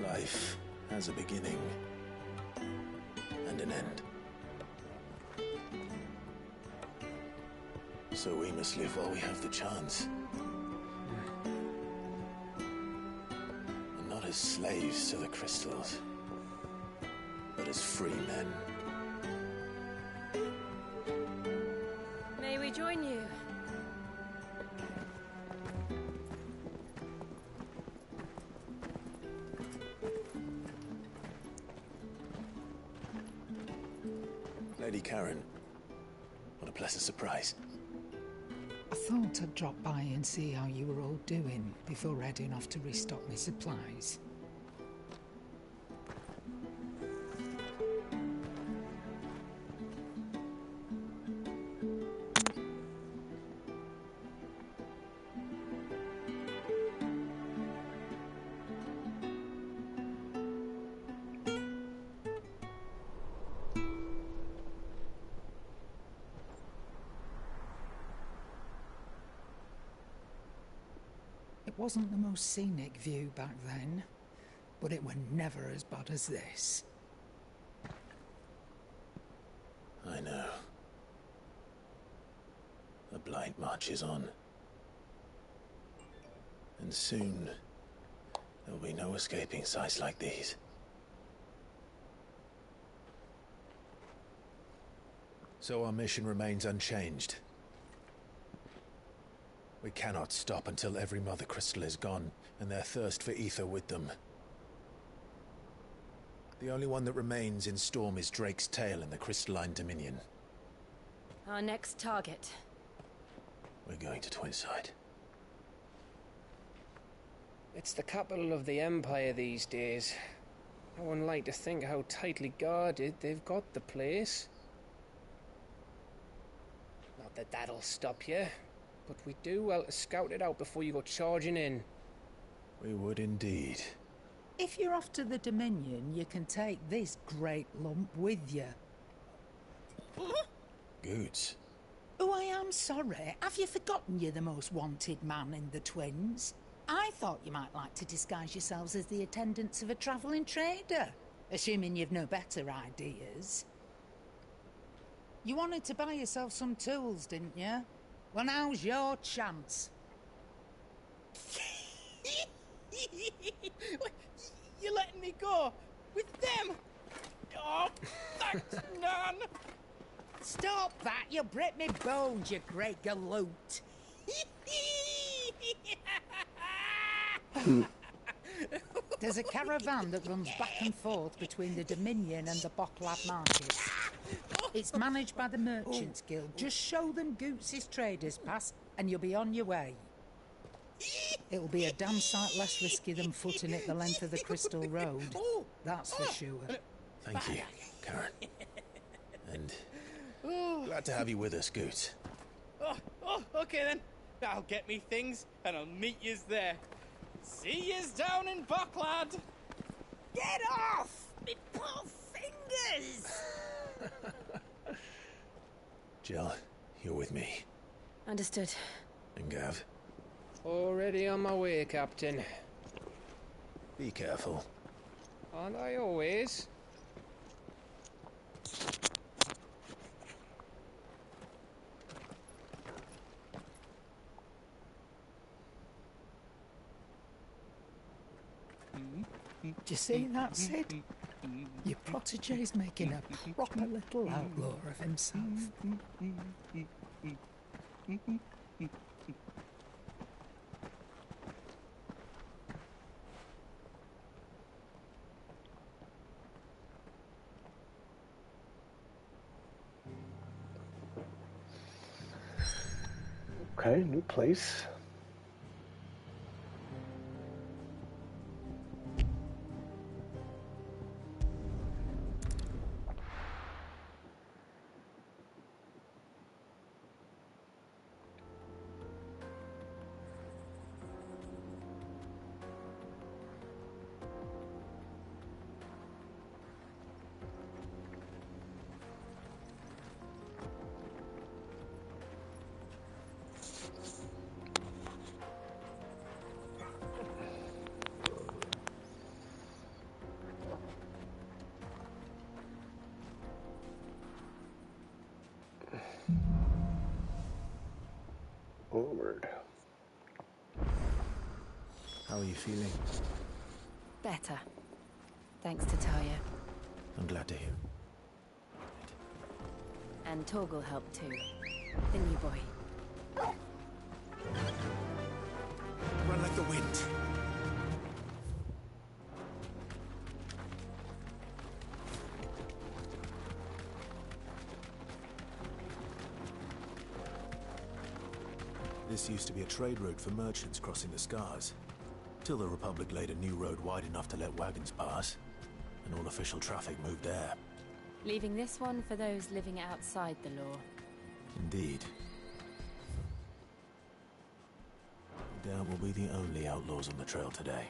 Life has a beginning and an end. So we must live while we have the chance. And not as slaves to the crystals, but as free men. May we join you? Lady Karen, what a pleasant surprise. I thought I'd drop by and see how you were all doing before heading off to restock my supplies. It wasn't the most scenic view back then, but it were never as bad as this. I know. The Blight marches on. And soon, there'll be no escaping sights like these. So our mission remains unchanged. We cannot stop until every Mother Crystal is gone, and their thirst for ether with them. The only one that remains in Storm is Drake's Tail in the Crystalline Dominion. Our next target. We're going to Twinside. It's the capital of the Empire these days. I wouldn't like to think how tightly guarded they've got the place. Not that that'll stop you, but we do well to scout it out before you go charging in. We would indeed. If you're off to the Dominion, you can take this great lump with you. Goods. Oh, I am sorry. Have you forgotten you're the most wanted man in the Twins? I thought you might like to disguise yourselves as the attendants of a travelling trader, assuming you've no better ideas. You wanted to buy yourself some tools, didn't you? Well, now's your chance. You're letting me go with them? Oh, thanks, Nan. Stop that! You'll break me bones, you great galoot. There's a caravan that runs back and forth between the Dominion and the Bocklad markets. It's managed by the Merchants Guild. Just show them Goots' traders pass and you'll be on your way. It'll be a damn sight less risky than footing it the length of the Crystal Road. That's for sure. Thank you, Karen. And glad to have you with us, Goots. Okay then. I'll get me things and I'll meet yous there. See yous down in Bocklad. Get off! Me poor fingers! Jill, you're with me. Understood. And Gav. Already on my way, Captain. Be careful. Aren't I always? Do you see that, Sid? Your protege's making a proper little outlaw of himself. Okay, new place. Onward. How are you feeling? Better. Thanks to Talia. I'm glad to hear. And Torgal helped too. The new boy. Run like the wind. This used to be a trade route for merchants crossing the Scars, till the Republic laid a new road wide enough to let wagons pass, and all official traffic moved there. Leaving this one for those living outside the law. Indeed. No doubt we'll be the only outlaws on the trail today.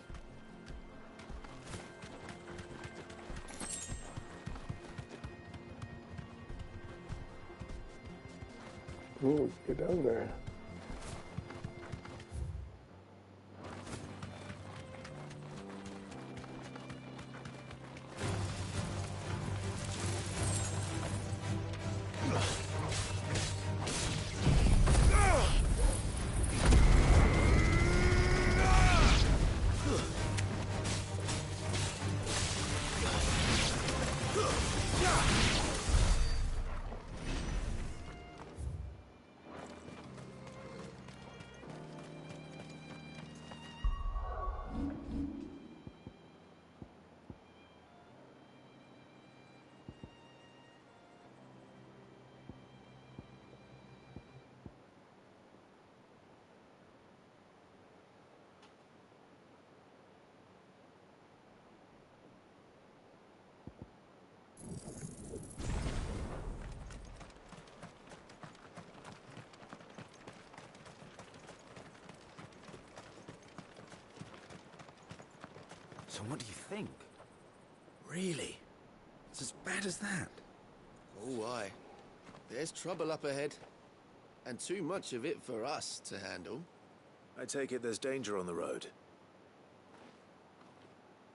Ooh, get down there. So what do you think? Really? It's as bad as that? Oh, aye. There's trouble up ahead. And too much of it for us to handle. I take it there's danger on the road.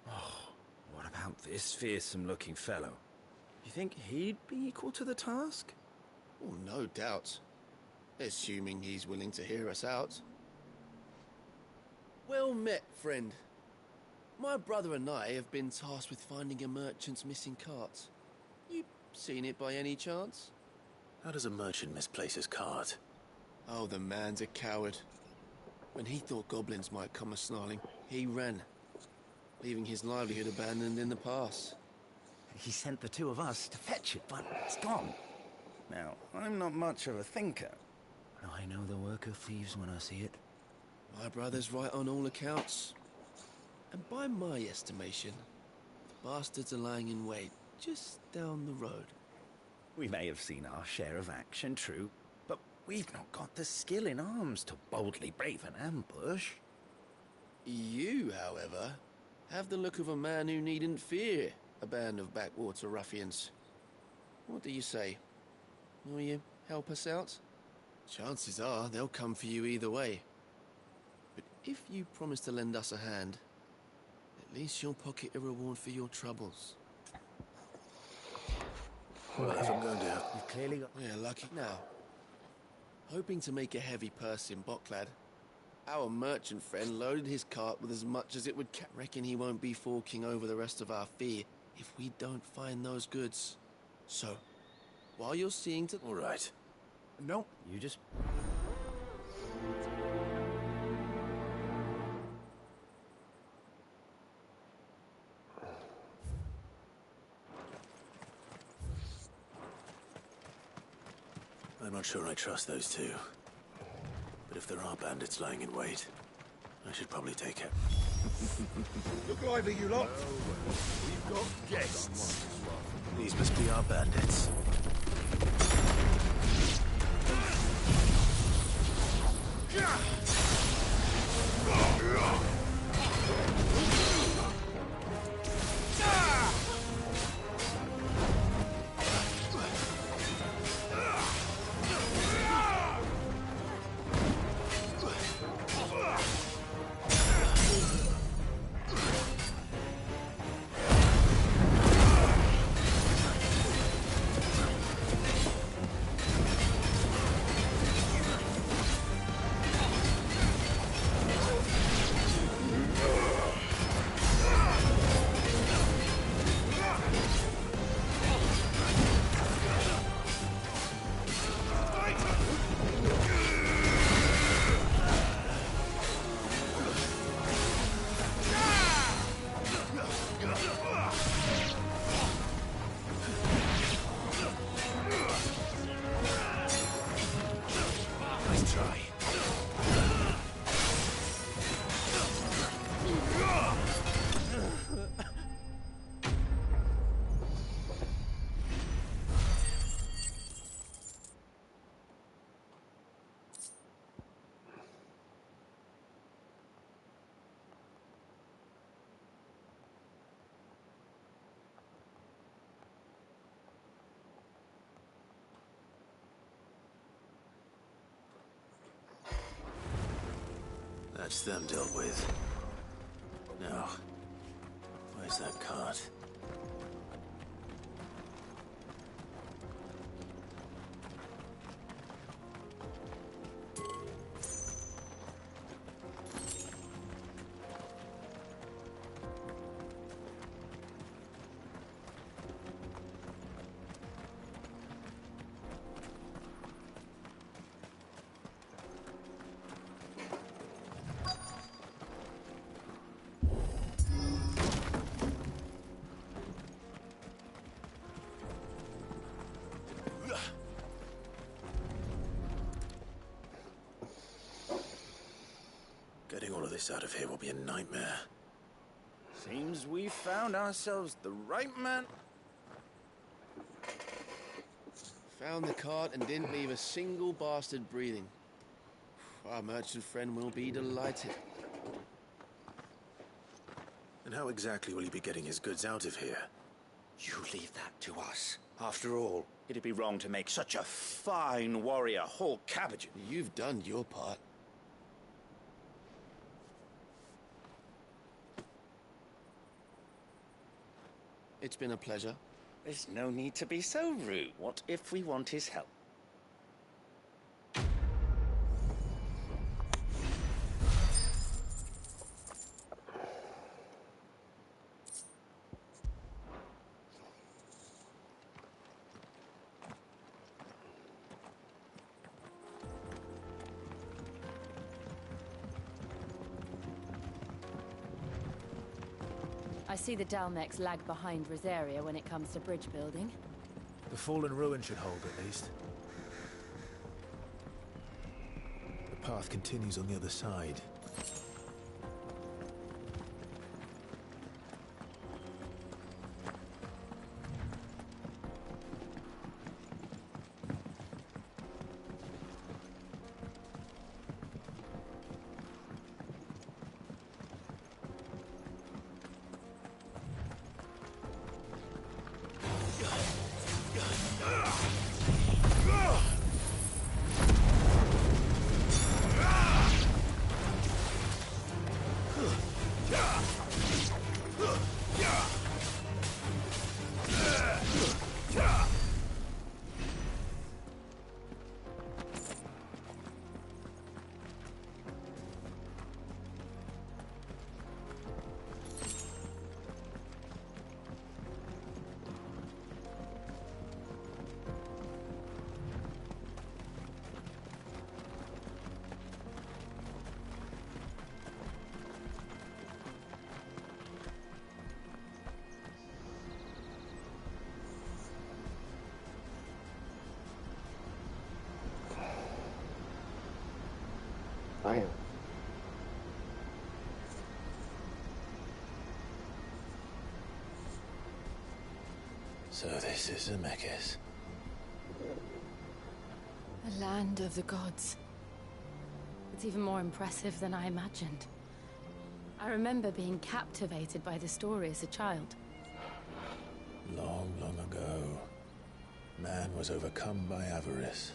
Oh, what about this fearsome-looking fellow? You think he'd be equal to the task? Oh, no doubt. Assuming he's willing to hear us out. Well met, friend. My brother and I have been tasked with finding a merchant's missing cart. You seen it by any chance? How does a merchant misplace his cart? Oh, the man's a coward. When he thought goblins might come a-snarling, he ran. leaving his livelihood abandoned in the pass. He sent the two of us to fetch it, but it's gone. Now, I'm not much of a thinker, but I know the work of thieves when I see it. My brother's right on all accounts. And by my estimation, the bastards are lying in wait just down the road. We may have seen our share of action, true, but we've not got the skill in arms to boldly brave an ambush. You, however, have the look of a man who needn't fear a band of backwater ruffians. What do you say? Will you help us out? Chances are they'll come for you either way. But if you promise to lend us a hand, at least you'll pocket a reward for your troubles. Well, if I'm going to... You've clearly got... We're lucky now. Hoping to make a heavy purse in Bocklad, our merchant friend loaded his cart with as much as it would reckon he won't be forking over the rest of our fee if we don't find those goods. So, while you're seeing to... All right. No, you just... I'm not sure I trust those two. But if there are bandits lying in wait, I should probably take it. Look lively, you lot. We've got guests. These must be our bandits. That's them dealt with. Now, where's that cart? Getting all of this out of here will be a nightmare. Seems we found ourselves the right man. Found the cart and didn't leave a single bastard breathing. Our merchant friend will be delighted. And how exactly will he be getting his goods out of here? You leave that to us. After all, it'd be wrong to make such a fine warrior haul cabbage. You've done your part. It's been a pleasure. There's no need to be so rude. What if we want his help? I see the Dalmex lag behind Rosaria when it comes to bridge building. The fallen ruin should hold, at least. The path continues on the other side. Damn. So this is Zemeckis. The land of the gods. It's even more impressive than I imagined. I remember being captivated by the story as a child. Long, long ago, man was overcome by avarice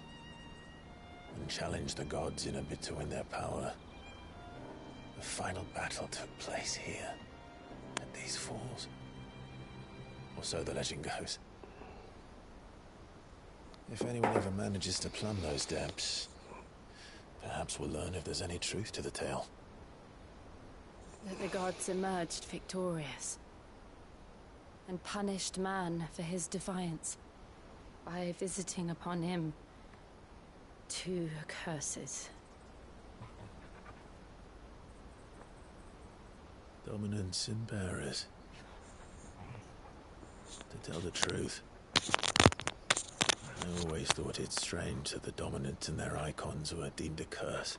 and challenged the gods in a bid to win their power. The final battle took place here, at these falls. Or so the legend goes. If anyone ever manages to plumb those depths, perhaps we'll learn if there's any truth to the tale. That the gods emerged victorious and punished man for his defiance by visiting upon him 2 curses. Dominance and bearers. To tell the truth, I always thought it strange that the dominant and their icons were deemed a curse.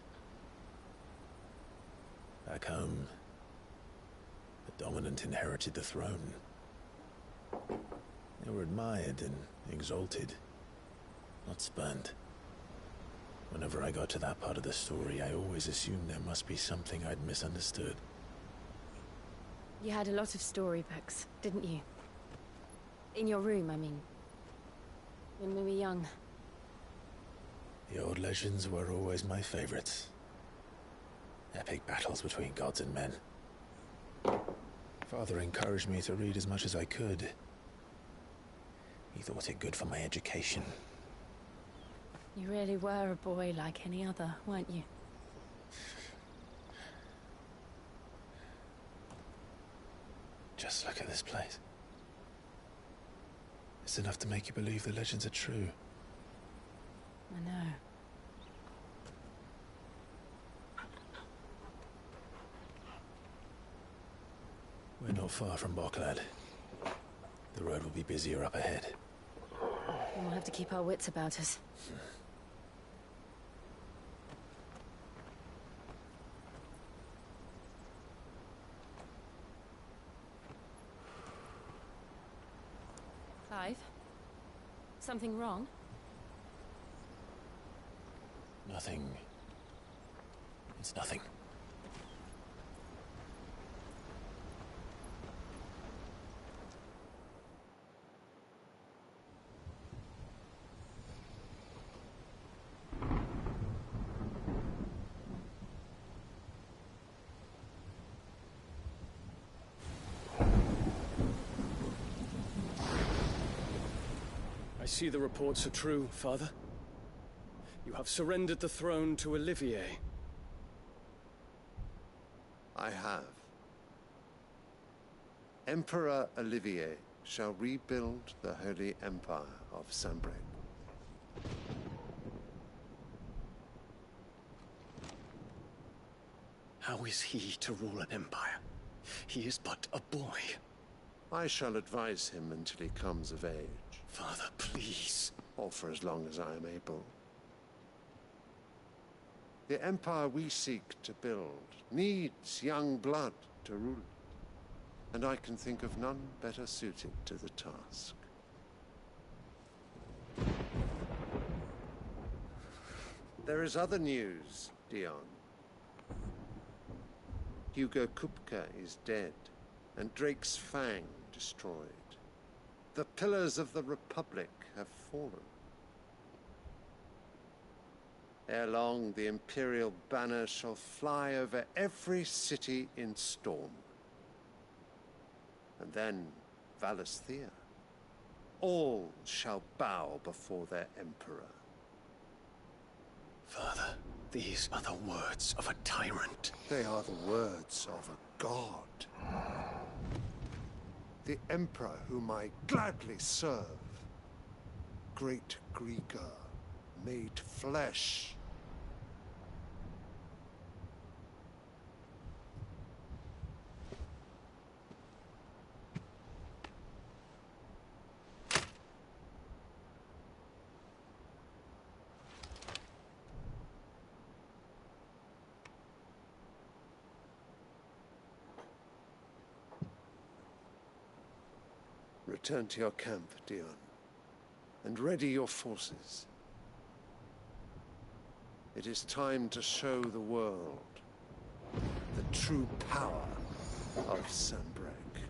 Back home, the dominant inherited the throne. They were admired and exalted, not spurned. Whenever I got to that part of the story, I always assumed there must be something I'd misunderstood. You had a lot of storybooks, didn't you? In your room, I mean. When we were young. The old legends were always my favorites. Epic battles between gods and men. Father encouraged me to read as much as I could. He thought it good for my education. You really were a boy like any other, weren't you? Just look at this place. It's enough to make you believe the legends are true. I know. We're not far from Boklad. The road will be busier up ahead. We'll have to keep our wits about us. Clive? Something wrong? Nothing. It's nothing. I see the reports are true, Father. You have surrendered the throne to Olivier. I have. Emperor Olivier shall rebuild the Holy Empire of Sanbreque. How is he to rule an empire? He is but a boy. I shall advise him until he comes of age. Father, please. Or for as long as I am able. The empire we seek to build needs young blood to rule it, and I can think of none better suited to the task. There is other news, Dion. Hugo Kupka is dead, and Drake's Fang destroyed. The pillars of the Republic have fallen. Ere long, the Imperial banner shall fly over every city in Storm. And then Valisthea. All shall bow before their Emperor. Father, these are the words of a tyrant. They are the words of a god. The Emperor whom I gladly serve. Great Greagor, made flesh. Return to your camp, Dion, and ready your forces. It is time to show the world the true power of Sanbreque.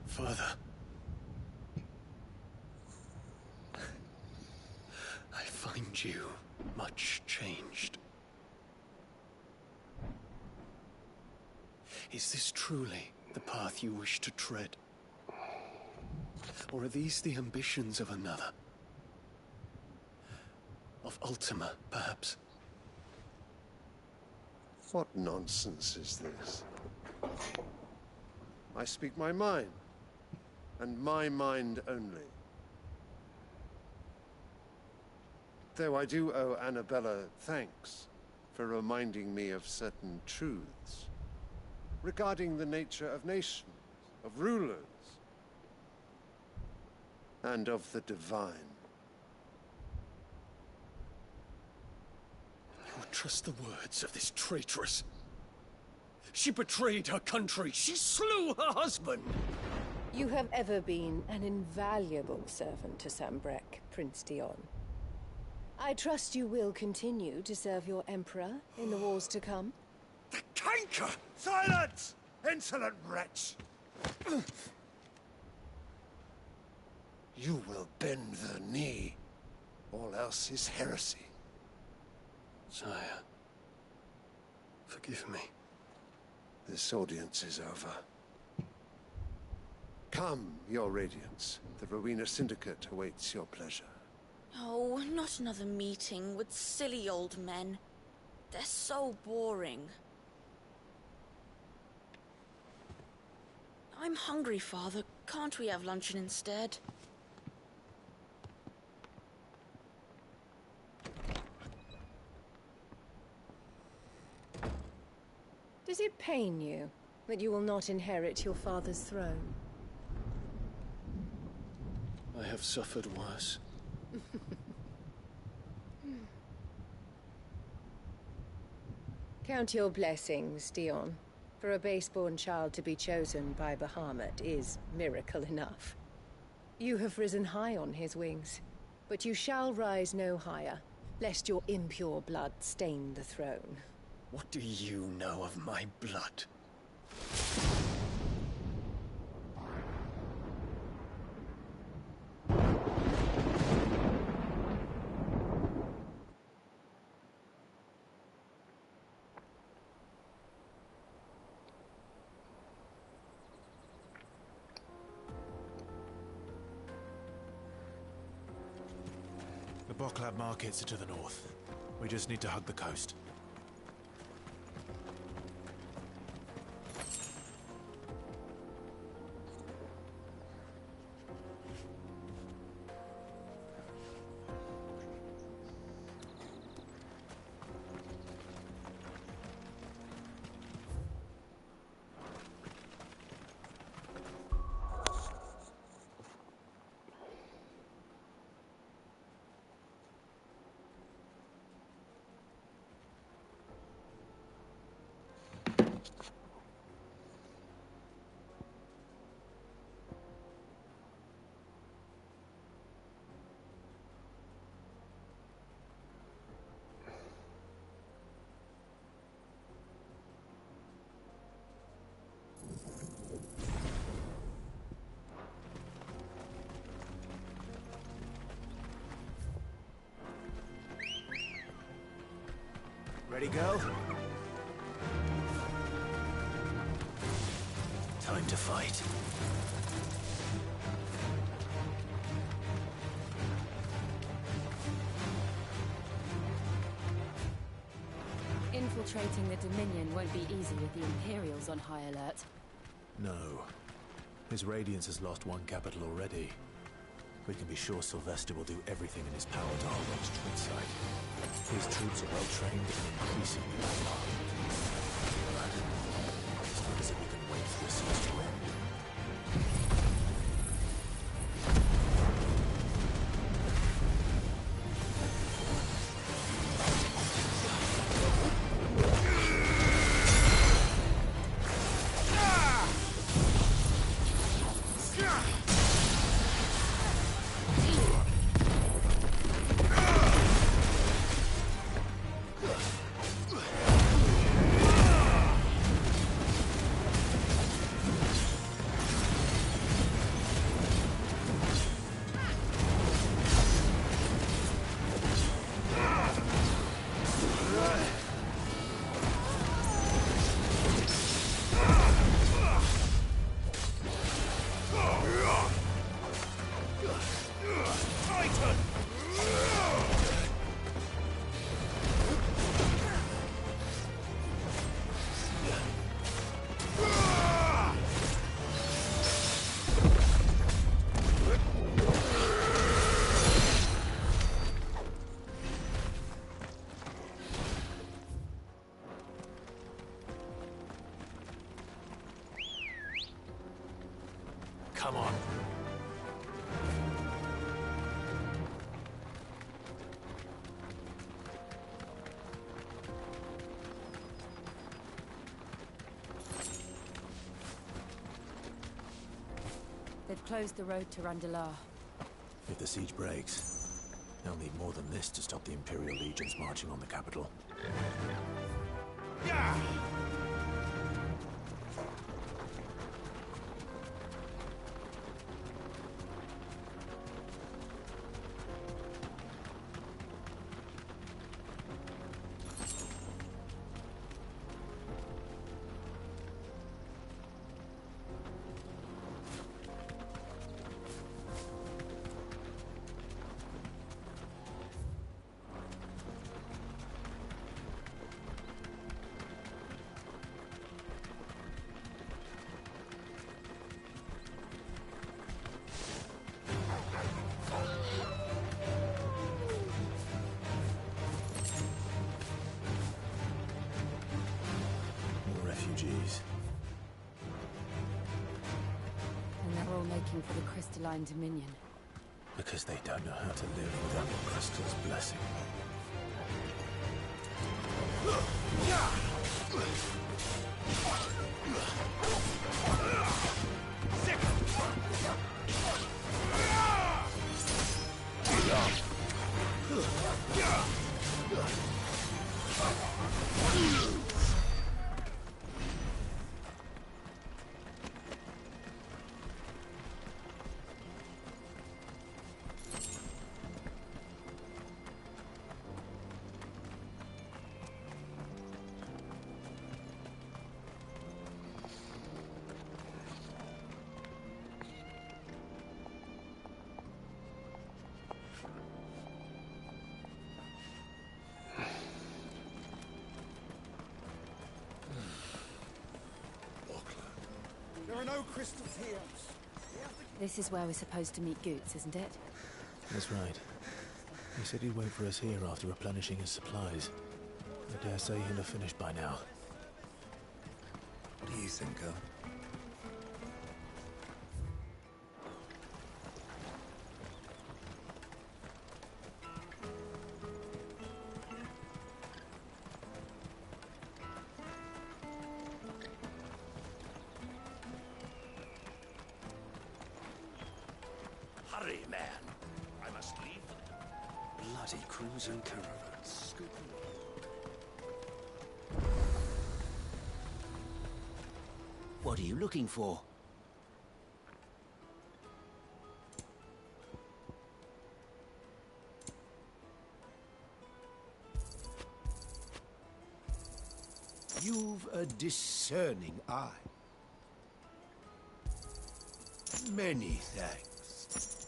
Father. I find you much changed. Is this truly the path you wish to tread? Or are these the ambitions of another? Of Ultima, perhaps? What nonsense is this? I speak my mind, and my mind only. Though I do owe Annabella thanks for reminding me of certain truths regarding the nature of nations, of rulers, and of the divine. You would trust the words of this traitress? She betrayed her country. She slew her husband. You have ever been an invaluable servant to Sanbreque, Prince Dion. I trust you will continue to serve your Emperor in the wars to come. The canker! Silence! Insolent wretch! You will bend the knee. All else is heresy. Sire, forgive me. This audience is over. Come, your Radiance. The Rowena Syndicate awaits your pleasure. Oh, not another meeting with silly old men. They're so boring. I'm hungry, Father. Can't we have luncheon instead? Does it pain you that you will not inherit your father's throne? I have suffered worse. Count your blessings, Dion. For a base-born child to be chosen by Bahamut is miracle enough. You have risen high on his wings, but you shall rise no higher, lest your impure blood stain the throne. What do you know of my blood? The Boklab markets are to the north. We just need to hug the coast. Ready, girl? Time to fight. Infiltrating the Dominion won't be easy with the Imperials on high alert. No. His Radiance has lost one capital already. We can be sure Sylvester will do everything in his power to hold on to Twinside. His troops are well trained and increasingly battle-hardened. But it's not as if we can wait for the siege to end. Come on. They've closed the road to Randalar. If the siege breaks, they'll need more than this to stop the Imperial legions marching on the capital. Yeah! Refugees. And they're all making for the Crystalline Dominion. Because they don't know how to live without the Crystal's blessing. There are no crystals here. This is where we're supposed to meet Goots, isn't it? That's right. He said he'd wait for us here after replenishing his supplies. I dare say he'll have finished by now. What do you think, girl? Hurry, man. I must leave. Bloody cruising caravans. What are you looking for? You've a discerning eye. Many thanks.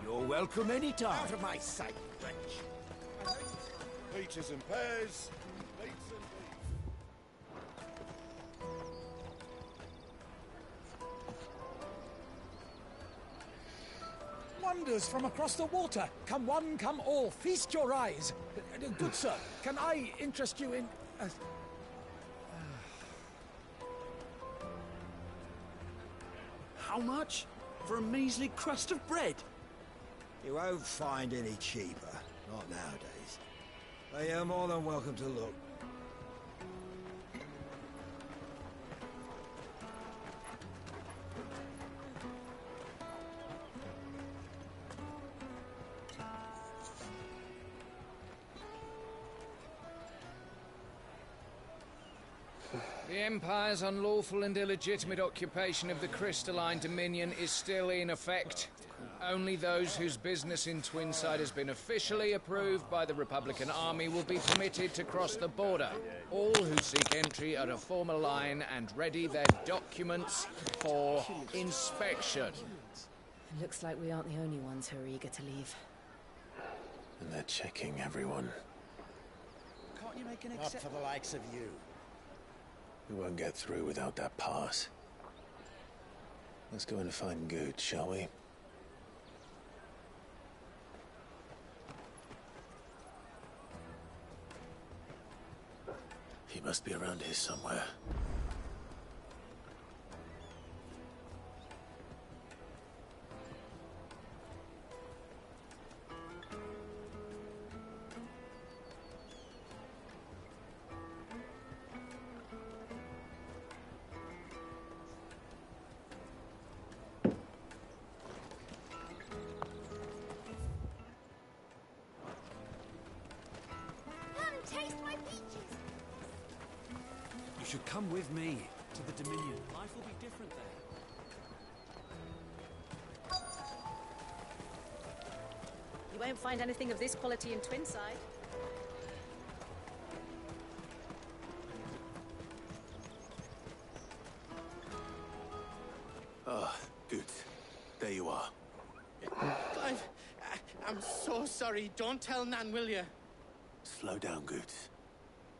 You're welcome anytime. Out of my sight, wretch. Peaches and pears. Dates and Wonders from across the water. Come one, come all. Feast your eyes. Good sir, can I interest you in... How much? For a measly crust of bread? You won't find any cheaper. Not nowadays. But you're more than welcome to look. The Empire's unlawful and illegitimate occupation of the Crystalline Dominion is still in effect. Only those whose business in Twinside has been officially approved by the Republican Army will be permitted to cross the border. All who seek entry are to form a line and ready their documents for inspection. It looks like we aren't the only ones who are eager to leave. And they're checking everyone. Can't you make an Not for the likes of you. We won't get through without that pass. Let's go in and find Good, shall we? He must be around here somewhere. You should come with me to the Dominion. Life will be different there. You won't find anything of this quality in Twinside. Ah, Good. There you are. Clive, I'm so sorry. Don't tell Nan, will you? Slow down, Good.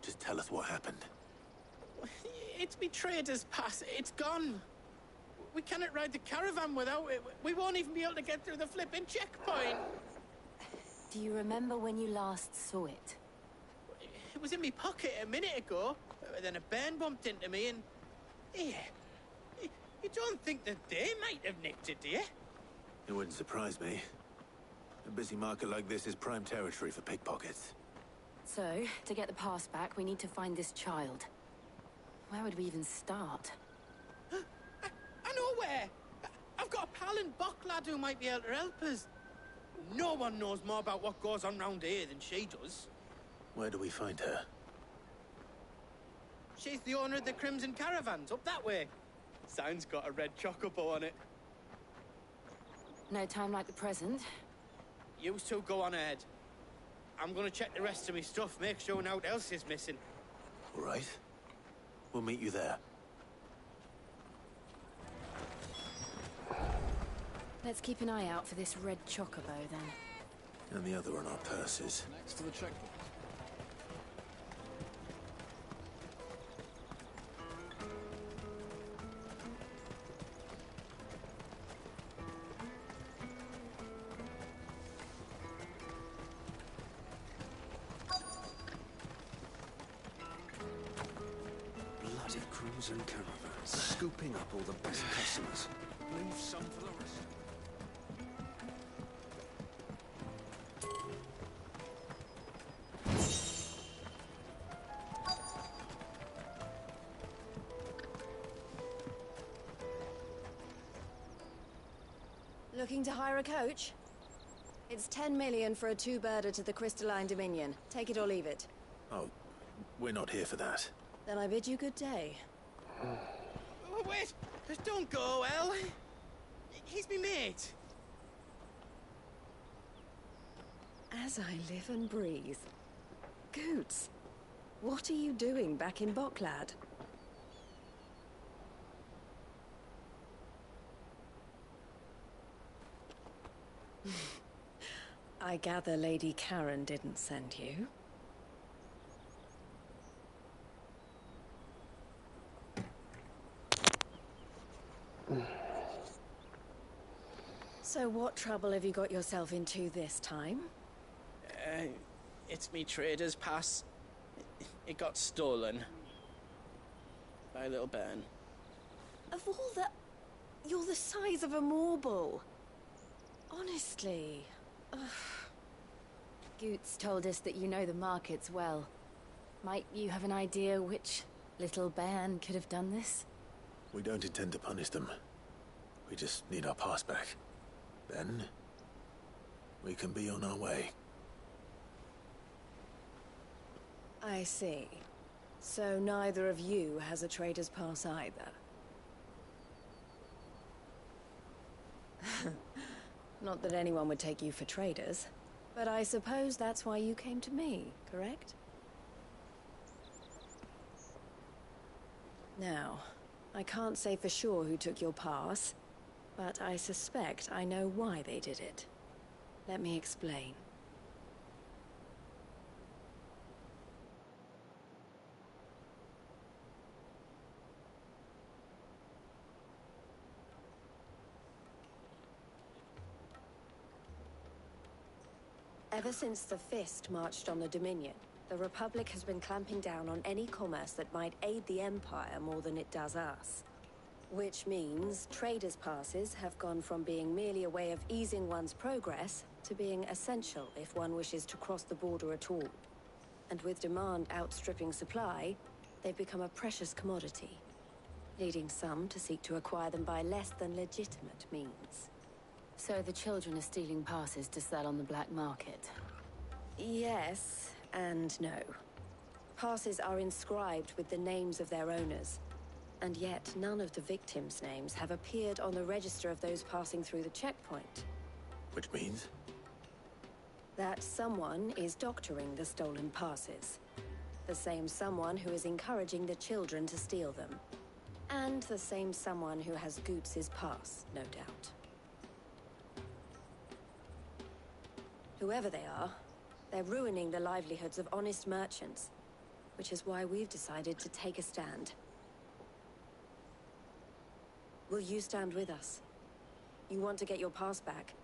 Just tell us what happened. It's betrayed us, Pass. It's gone. We cannot ride the caravan without it. We won't even be able to get through the flipping checkpoint. Do you remember when you last saw it? It was in my pocket a minute ago. Then a bairn bumped into me and... Yeah. You don't think that they might have nicked it, do you? It wouldn't surprise me. A busy market like this is prime territory for pickpockets. So, to get the pass back, we need to find this child. Where would we even start? I know where! I've got a pal in Buck lad who might be able to help us. No one knows more about what goes on round here than she does. Where do we find her? She's the owner of the Crimson Caravans, up that way. Sign's got a red chocobo on it. No time like the present. You two go on ahead. I'm gonna check the rest of my stuff, make sure nothing else is missing. All right. We'll meet you there. Let's keep an eye out for this red chocobo, then. And the other on our purses. Next to the checkpoint. Bloody cruising caravans, scooping up all the best customers. Leave some for the rest. Looking to hire a coach? It's 10 million for a two-birder to the Crystalline Dominion. Take it or leave it. Oh, we're not here for that. Then I bid you good day. Oh, wait! Just don't go, El. He's me mate. As I live and breathe. Goots, What are you doing back in Boklad? I gather Lady Karen didn't send you. So what trouble have you got yourself into this time? It's me trader's pass. It got stolen. By a little bairn. Of all the... You're the size of a marble. Honestly. Ugh. Goots told us that you know the markets well. Might you have an idea which little bairn could have done this? We don't intend to punish them. We just need our pass back. Then, we can be on our way. I see. So neither of you has a trader's pass either. Not that anyone would take you for traders, but I suppose that's why you came to me, correct? Now, I can't say for sure who took your pass, but I suspect I know why they did it. Let me explain. Ever since the Fist marched on the Dominion, the Republic has been clamping down on any commerce that might aid the Empire more than it does us. Which means traders' passes have gone from being merely a way of easing one's progress to being essential if one wishes to cross the border at all. And with demand outstripping supply, they've become a precious commodity, leading some to seek to acquire them by less than legitimate means. So the children are stealing passes to sell on the black market? Yes, and no. Passes are inscribed with the names of their owners, and yet none of the victims' names have appeared on the register of those passing through the checkpoint. Which means? That someone is doctoring the stolen passes. The same someone who is encouraging the children to steal them. And the same someone who has Goots' pass, no doubt. Whoever they are, they're ruining the livelihoods of honest merchants, which is why we've decided to take a stand. Will you stand with us? You want to get your pass back,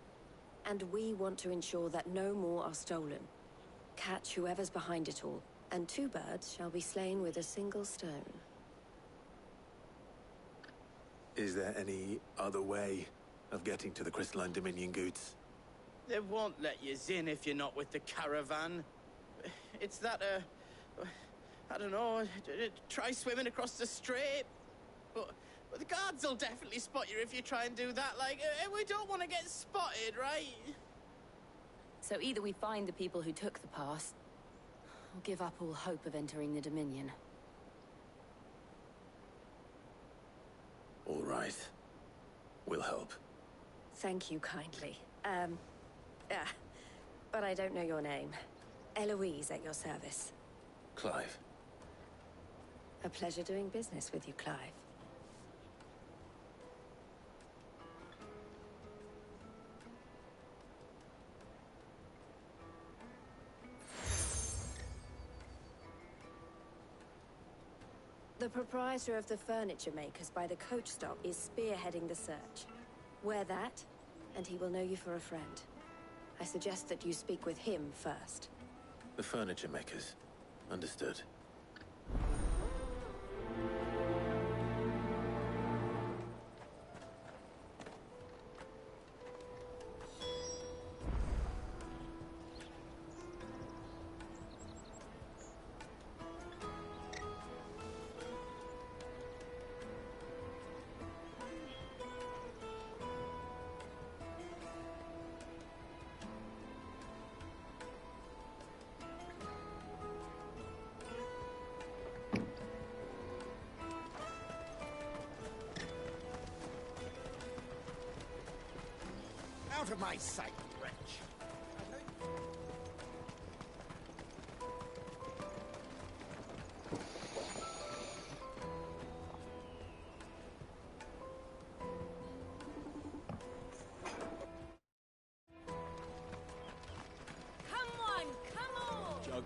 and we want to ensure that no more are stolen. Catch whoever's behind it all, and two birds shall be slain with a single stone. Is there any other way of getting to the Crystalline Dominion, Goots? They won't let you in if you're not with the caravan. It's that, I don't know, try swimming across the strait. But the guards will definitely spot you if you try and do that. Like, we don't want to get spotted, right? So either we find the people who took the pass, or give up all hope of entering the Dominion. All right. We'll help. Thank you kindly. But I don't know your name. Eloise at your service. Clive. A pleasure doing business with you, Clive. The proprietor of the furniture makers by the coach stop is spearheading the search. Wear that, and he will know you for a friend. I suggest that you speak with him first. The furniture makers. Understood. Out of my sight, wretch!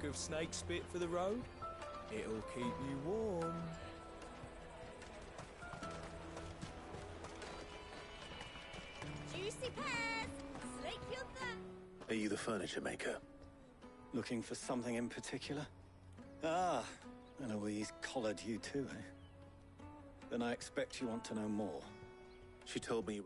of snake spit for the road? It'll keep you warm. Juicy pears! Slake your thirst! Are you the furniture maker? Looking for something in particular? Ah, Eloise collared you too, eh? Then I expect you want to know more. She told me...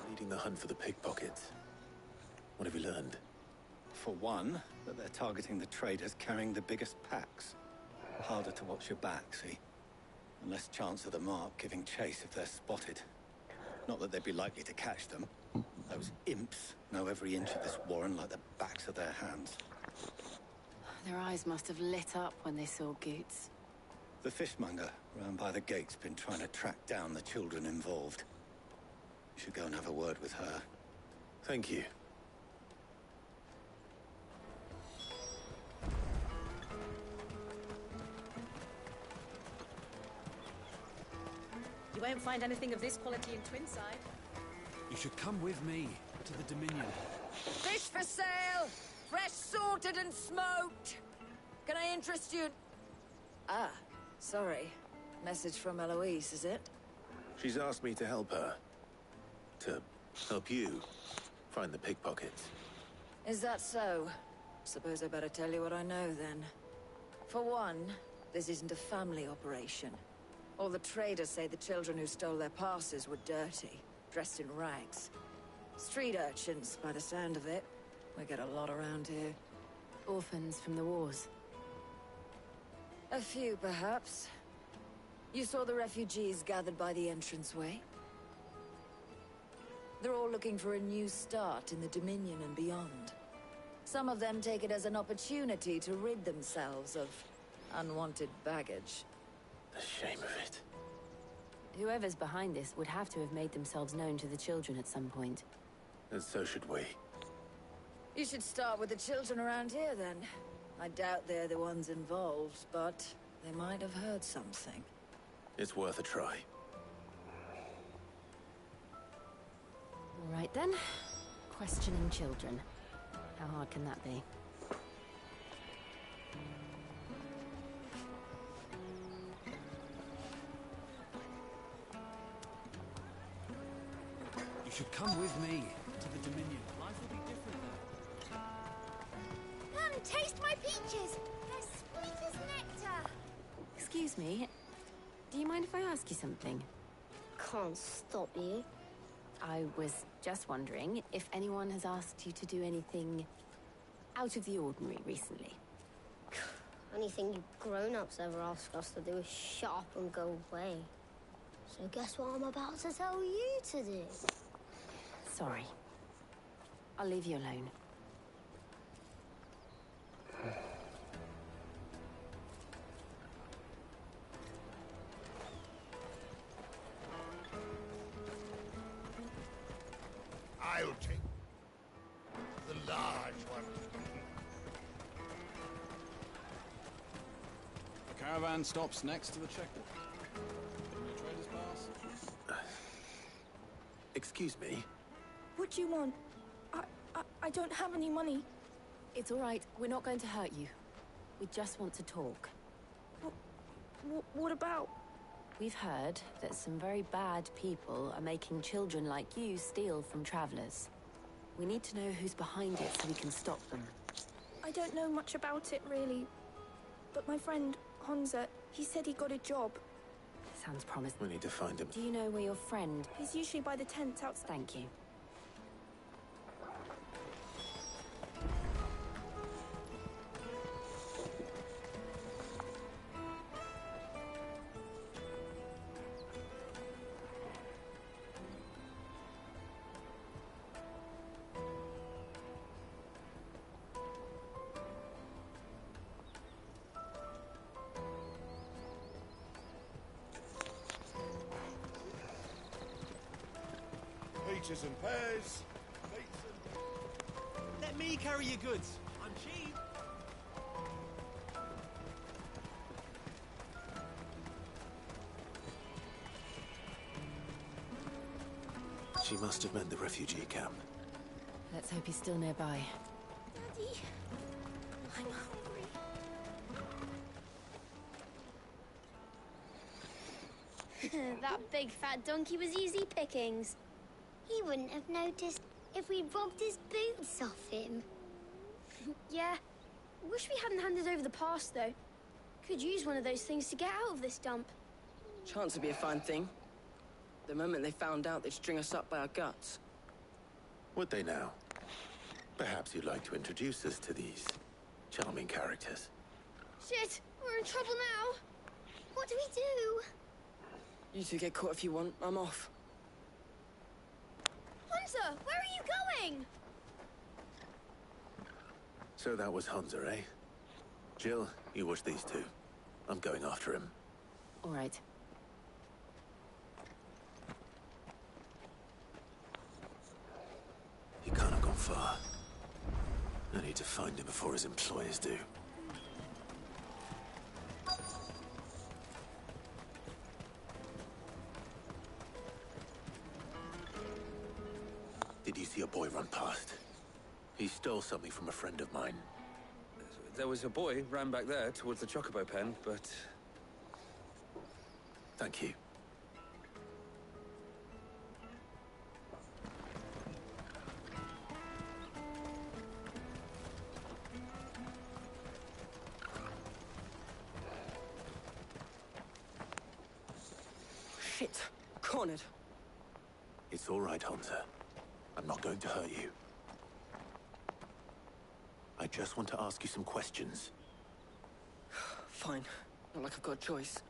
Leading the hunt for the pickpockets. What have you learned? For one, that they're targeting the traders carrying the biggest packs. Harder to watch your back, see? And less chance of the mark giving chase if they're spotted. Not that they'd be likely to catch them. Those imps know every inch of this warren like the backs of their hands. Their eyes must have lit up when they saw Goots. The fishmonger round by the gate's been trying to track down the children involved. You should go and have a word with her. Thank you. You won't find anything of this quality in Twinside. You should come with me to the Dominion. Fish for sale! Fresh salted and smoked! Can I interest you? Ah, sorry. Message from Eloise, is it? She's asked me to help her. To help you find the pickpockets. Is that so? Suppose I better tell you what I know, then. For one, this isn't a family operation. All the traders say the children who stole their passes were dirty, dressed in rags. Street urchins, by the sound of it. We get a lot around here. Orphans from the wars. A few, perhaps. You saw the refugees gathered by the entranceway? They're all looking for a new start in the Dominion and beyond. Some of them take it as an opportunity to rid themselves of unwanted baggage. The shame of it. Whoever's behind this would have to have made themselves known to the children at some point. And so should we. You should start with the children around here, then. I doubt they're the ones involved, but they might have heard something. It's worth a try. All right, then. Questioning children. How hard can that be? You should come with me to the Dominion. Life will be different there. Come, taste my peaches! They're sweet as nectar! Excuse me. Do you mind if I ask you something? Can't stop you. I was just wondering if anyone has asked you to do anything out of the ordinary recently. Anything you grown-ups ever ask us to do is shut up and go away. So guess what I'm about to tell you to do? Sorry. I'll leave you alone. I'll take the large one. The caravan stops next to the checkpoint. Trader's pass. Excuse me? What do you want? I don't have any money. It's all right. We're not going to hurt you. We just want to talk. What about? We've heard that some very bad people are making children like you steal from travelers. We need to know who's behind it so we can stop them. I don't know much about it, really. But my friend, Honza, he said he got a job. Sounds promising. We need to find him. Do you know where your friend... He's usually by the tents outside. Thank you. Peaches and pears. Let me carry your goods. I'm cheap. She must have meant the refugee camp. Let's hope he's still nearby. Daddy, I'm hungry. That big fat donkey was easy pickings. He wouldn't have noticed if we robbed his boots off him. Yeah. Wish we hadn't handed over the pass, though. Could use one of those things to get out of this dump. Chance would be a fine thing. The moment they found out, they'd string us up by our guts. Would they now? Perhaps you'd like to introduce us to these charming characters. Shit! We're in trouble now! What do we do? You two get caught if you want. I'm off. Hunter, where are you going? So that was Hunter, eh? Jill, you watch these two. I'm going after him. All right. He can't have gone far. I need to find him before his employers do. Did you see a boy run past? He stole something from a friend of mine. There was a boy ran back there towards the Chocobo pen, but... Thank you. Shit! Cornered. It's all right, Hunter. I'm not going to hurt you. I just want to ask you some questions. Fine. Not like I've got a choice.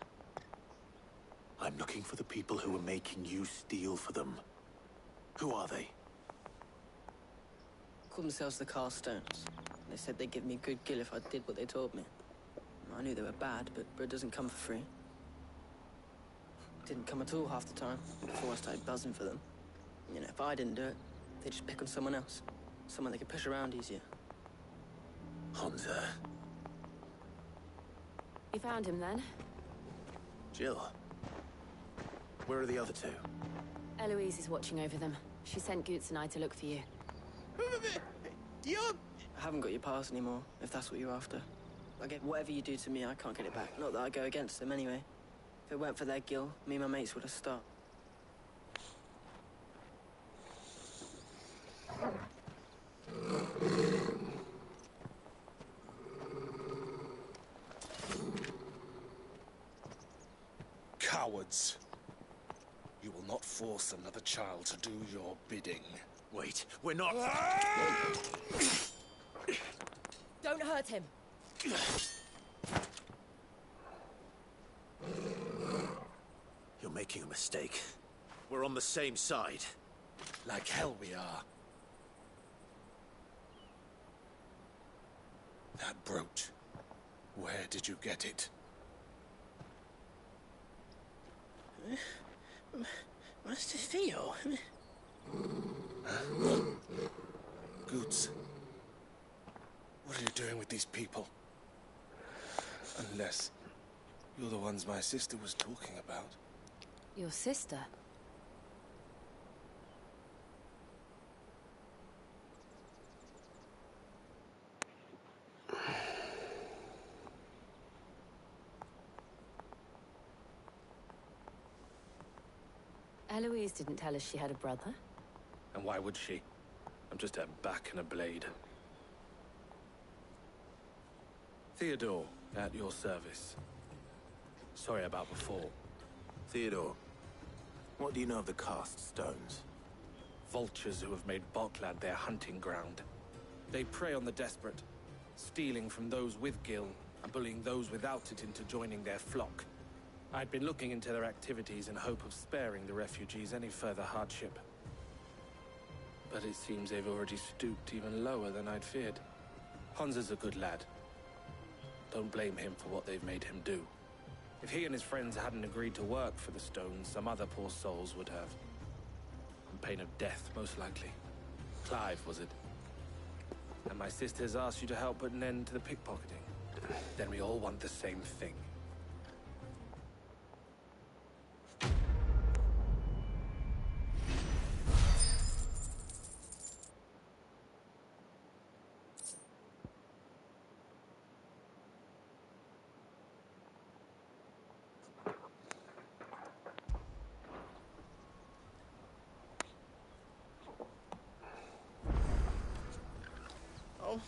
I'm looking for the people who are making you steal for them. Who are they? Called themselves the Carstones. They said they'd give me good gill if I did what they told me. I knew they were bad, but bread doesn't come for free. Didn't come at all half the time, before I started buzzing for them. You know, if I didn't do it, they'd just pick on someone else. Someone they could push around easier. Honza. You found him then? Jill. Where are the other two? Eloise is watching over them. She sent Goots and I to look for you. I haven't got your pass anymore, if that's what you're after. I get whatever you do to me, I can't get it back. Not that I go against them anyway. If it weren't for their gil, me and my mates would have stopped. Cowards. You will not force another child to do your bidding. Wait, we're not... Don't hurt him. You're making a mistake. We're on the same side. Like hell we are. That brooch. Where did you get it? Master Theo? Goots. What are you doing with these people? Unless you're the ones my sister was talking about. Your sister? Eloise didn't tell us she had a brother. And why would she? I'm just a back and a blade. Theodore, at your service. Sorry about before. Theodore, what do you know of the Cast Stones? Vultures who have made Boklad their hunting ground. They prey on the desperate, stealing from those with gil and bullying those without it into joining their flock. I'd been looking into their activities in hope of sparing the refugees any further hardship. But it seems they've already stooped even lower than I'd feared. Honza's a good lad. Don't blame him for what they've made him do. If he and his friends hadn't agreed to work for the Stones, some other poor souls would have. On pain of death, most likely. Clive, was it? And my sisters asked you to help put an end to the pickpocketing. Then we all want the same thing. Oh,